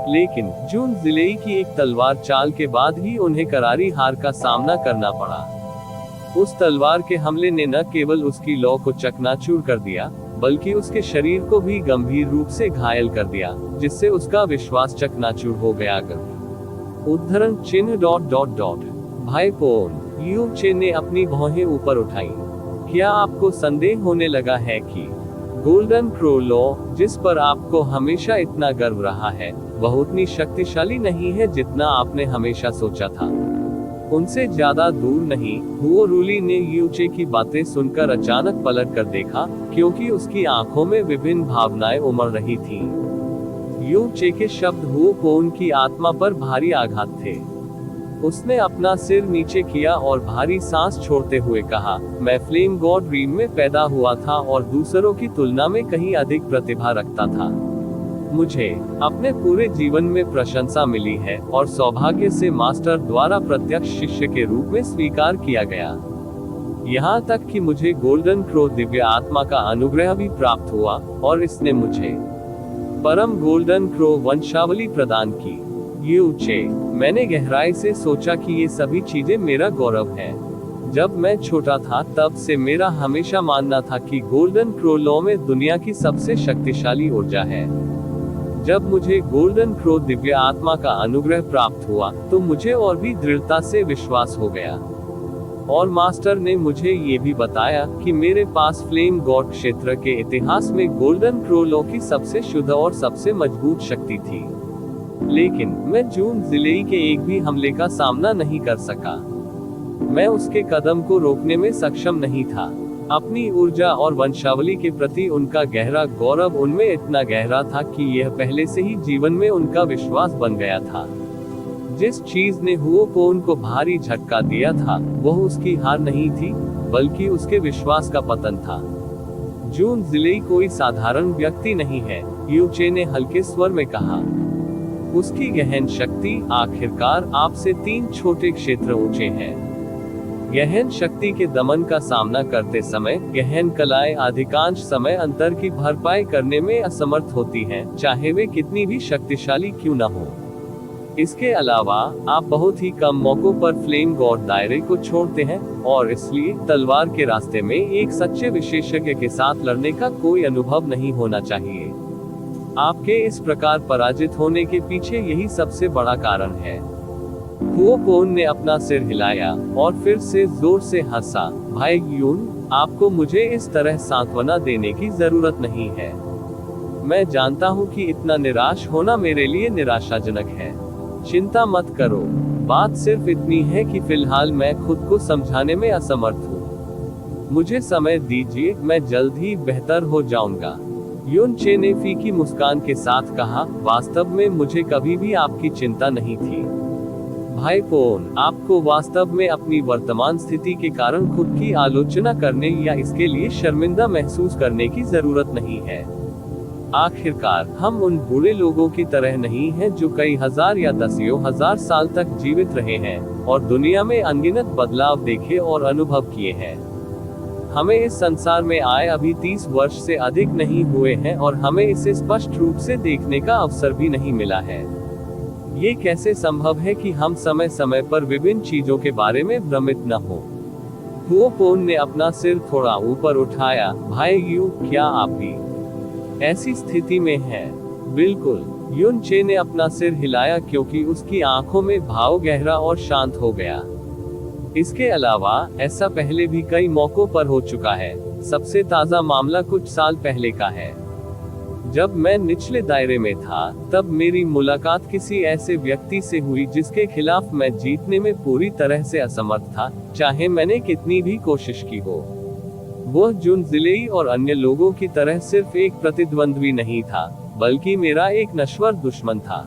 लेकिन जून जिले की एक तलवार चाल के बाद ही उन्हें करारी हार का सामना करना पड़ा। उस तलवार के हमले ने न केवल उसकी लौ को चकनाचूर कर दिया, बल्कि उसके शरीर को भी गंभीर रूप से घायल कर दिया, जिससे उसका विश्वास चकनाचूर हो गया। उद्धरण चिन्ह ... भाई पोन, यू चे ने अपनी भौहें ऊपर उठाई। क्या आपको संदेह होने लगा है कि गोल्डन क्रो लॉ, जिस पर आपको हमेशा इतना गर्व रहा है, वह उतनी शक्तिशाली नहीं है जितना आपने हमेशा सोचा था? उनसे ज्यादा दूर नहीं। हुओरुली ने यू चे की बातें सुनकर अचानक पलट कर देखा, क्योंकि उसकी आंखों में विभिन्न भावनाएं उमड़ रही थीं। यू चे के शब्द हुओपोन की आत्मा पर भारी आघात थे। उसने अपना सिर नीचे किया और भारी सांस छोड़ते हुए कहा, मैं फ्लेम गॉड ड्रीम में पैदा हुआ था और दूसरों की तुलना में कहीं अधिक प्रतिभा रखता था। मुझे अपने पूरे जीवन में प्रशंसा मिली है और सौभाग्य से मास्टर द्वारा प्रत्यक्ष शिष्य के रूप में स्वीकार किया गया। यहाँ तक कि मुझे गोल्डन क्रो दिव्य आत्मा का अनुग्रह भी प्राप्त हुआ और इसने मुझे परम गोल्डन क्रो वंशावली प्रदान की। यू चे, मैंने गहराई से सोचा कि ये सभी चीजें मेरा गौरव है। जब मैं छोटा था तब से मेरा हमेशा मानना था कि गोल्डन क्रो लॉ में दुनिया की सबसे शक्तिशाली ऊर्जा है। जब मुझे गोल्डन क्रो दिव्य आत्मा का अनुग्रह प्राप्त हुआ तो मुझे और भी दृढ़ता से विश्वास हो गया। और मास्टर ने मुझे ये भी बताया कि मेरे पास फ्लेम गॉड क्षेत्र के इतिहास में गोल्डन क्रो लॉ की सबसे शुद्ध और सबसे मजबूत शक्ति थी। लेकिन मैं जून जिलेई के एक भी हमले का सामना नहीं कर सका। मैं उसके कदम को रोकने में सक्षम नहीं था। अपनी ऊर्जा और वंशावली के प्रति उनका गहरा गौरव उनमें इतना गहरा था कि यह पहले से ही जीवन में उनका विश्वास बन गया था। जिस चीज ने हुओपोन को भारी झटका दिया था, वह उसकी हार नहीं थी, बल्कि उसके विश्वास का पतन था। जून जिलेई कोई साधारण व्यक्ति नहीं है, यू चे ने हल्के स्वर में कहा। उसकी गहन शक्ति आखिरकार आपसे 3 छोटे क्षेत्र ऊंचे हैं। गहन शक्ति के दमन का सामना करते समय गहन कलाएं अधिकांश समय अंतर की भरपाई करने में असमर्थ होती हैं, चाहे वे कितनी भी शक्तिशाली क्यों न हो। इसके अलावा आप बहुत ही कम मौकों पर फ्लेम गॉड दायरे को छोड़ते हैं, और इसलिए तलवार के रास्ते में एक सच्चे विशेषज्ञ के साथ लड़ने का कोई अनुभव नहीं होना चाहिए। आपके इस प्रकार पराजित होने के पीछे यही सबसे बड़ा कारण है। हुओपोन ने अपना सिर हिलाया और फिर से जोर से हंसा। भाई यून, आपको मुझे इस तरह सांत्वना देने की जरूरत नहीं है। मैं जानता हूँ कि इतना निराश होना मेरे लिए निराशाजनक है। चिंता मत करो, बात सिर्फ इतनी है कि फिलहाल मैं खुद को समझाने में असमर्थ हूँ। मुझे समय दीजिए, मैं जल्द ही बेहतर हो जाऊंगा। यून चे ने फीकी मुस्कान के साथ कहा, वास्तव में मुझे कभी भी आपकी चिंता नहीं थी। भाई पोन, आपको वास्तव में अपनी वर्तमान स्थिति के कारण खुद की आलोचना करने या इसके लिए शर्मिंदा महसूस करने की जरूरत नहीं है। आखिरकार हम उन बुरे लोगों की तरह नहीं हैं जो कई हजार या दसियों हजार साल तक जीवित रहे हैं और दुनिया में अनगिनत बदलाव देखे और अनुभव किए हैं। हमें इस संसार में आए अभी 30 वर्ष से अधिक नहीं हुए हैं और हमें इसे स्पष्ट रूप से देखने का अवसर भी नहीं मिला है। ये कैसे संभव है कि हम समय समय पर विभिन्न चीजों के बारे में भ्रमित न हो। हुओपोन ने अपना सिर थोड़ा ऊपर उठाया। भाई यू, क्या आप भी ऐसी स्थिति में हैं? बिल्कुल, यून चे ने अपना सिर हिलाया क्योंकि उसकी आंखों में भाव गहरा और शांत हो गया। इसके अलावा ऐसा पहले भी कई मौकों पर हो चुका है। सबसे ताजा मामला कुछ साल पहले का है। जब मैं निचले दायरे में था, तब मेरी मुलाकात किसी ऐसे व्यक्ति से हुई जिसके खिलाफ मैं जीतने में पूरी तरह से असमर्थ था, चाहे मैंने कितनी भी कोशिश की हो। वह जून जिलेई और अन्य लोगों की तरह सिर्फ एक प्रतिद्वंद्वी नहीं था, बल्कि मेरा एक नश्वर दुश्मन था।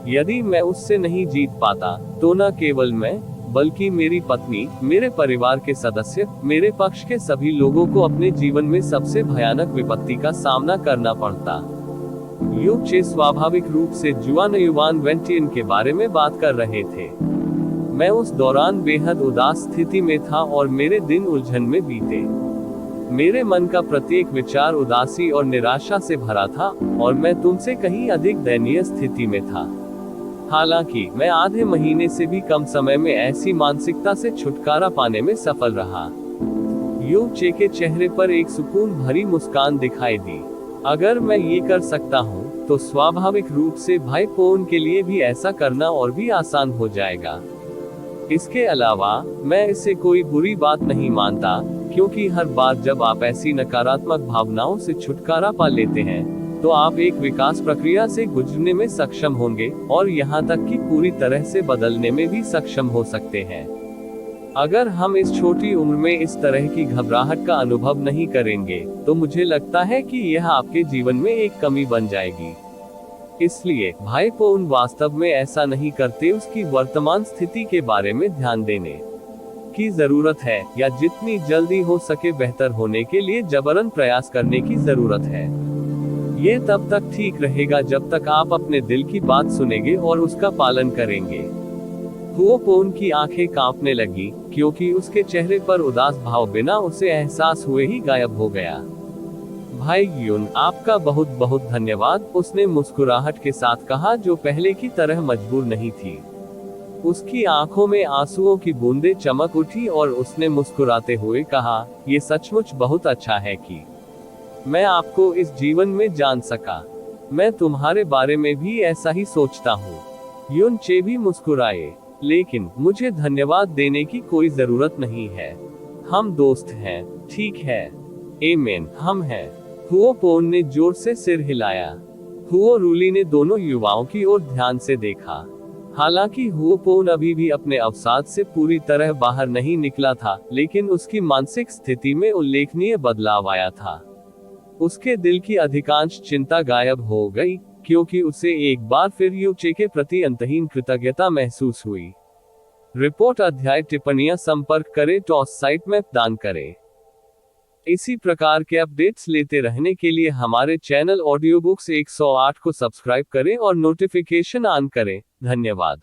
यदि मैं उससे नहीं जीत पाता, तो न केवल मैं, बल्कि मेरी पत्नी, मेरे परिवार के सदस्य, मेरे पक्ष के सभी लोगों को अपने जीवन में सबसे भयानक विपत्ति का सामना करना पड़ता। यू चे स्वाभाविक रूप से जुआन युवान वेंटियन के बारे में बात कर रहे थे। मैं उस दौरान बेहद उदास स्थिति में था और मेरे दिन उलझन में बीते। मेरे मन का प्रत्येक विचार उदासी और निराशा से भरा था, और मैं तुमसे कहीं अधिक दयनीय स्थिति में था। हालांकि मैं आधे महीने से भी कम समय में ऐसी मानसिकता से छुटकारा पाने में सफल रहा। यू चे के चेहरे पर एक सुकून भरी मुस्कान दिखाई दी। अगर मैं ये कर सकता हूँ, तो स्वाभाविक रूप से भाई पोन के लिए भी ऐसा करना और भी आसान हो जाएगा। इसके अलावा मैं इसे कोई बुरी बात नहीं मानता, क्योंकि हर बार जब आप ऐसी नकारात्मक भावनाओं से छुटकारा पा लेते हैं, तो आप एक विकास प्रक्रिया से गुजरने में सक्षम होंगे और यहाँ तक कि पूरी तरह से बदलने में भी सक्षम हो सकते हैं। अगर हम इस छोटी उम्र में इस तरह की घबराहट का अनुभव नहीं करेंगे, तो मुझे लगता है कि यह आपके जीवन में एक कमी बन जाएगी। इसलिए भाई पोन वास्तव में ऐसा नहीं करते, उसकी वर्तमान स्थिति के बारे में ध्यान देने की जरूरत है, या जितनी जल्दी हो सके बेहतर होने के लिए जबरन प्रयास करने की जरूरत है। ये तब तक ठीक रहेगा जब तक आप अपने दिल की बात सुनेंगे और उसका पालन करेंगे। हुओपोन की आंखें कांपने लगी, क्योंकि उसके चेहरे पर उदास भाव बिना उसे एहसास हुए ही गायब हो गया। भाई यून, आपका बहुत बहुत धन्यवाद, उसने मुस्कुराहट के साथ कहा, जो पहले की तरह मजबूर नहीं थी। उसकी आंखों में आंसुओं की बूंदें चमक उठी और उसने मुस्कुराते हुए कहा, ये सचमुच बहुत अच्छा है कि मैं आपको इस जीवन में जान सका। मैं तुम्हारे बारे में भी ऐसा ही सोचता हूँ। यून चे भी मुस्कुराए, लेकिन मुझे धन्यवाद देने की कोई जरूरत नहीं है। हम दोस्त हैं, ठीक है? एमेन, हम हैं। हुओपोन ने जोर से सिर हिलाया। हुओ रूली ने दोनों युवाओं की ओर ध्यान से देखा। हालांकि हुओ पोन अभी भी अपने अवसाद से पूरी तरह बाहर नहीं निकला था, लेकिन उसकी मानसिक स्थिति में उल्लेखनीय बदलाव आया था। उसके दिल की अधिकांश चिंता गायब हो गई, क्योंकि उसे एक बार फिर यूचे के प्रति अंतहीन कृतज्ञता महसूस हुई। रिपोर्ट अध्याय टिप्पणियां संपर्क करें टॉस साइट में दान करें। इसी प्रकार के अपडेट्स लेते रहने के लिए हमारे चैनल ऑडियो बुक्स 108 को सब्सक्राइब करें और नोटिफिकेशन ऑन करें। धन्यवाद।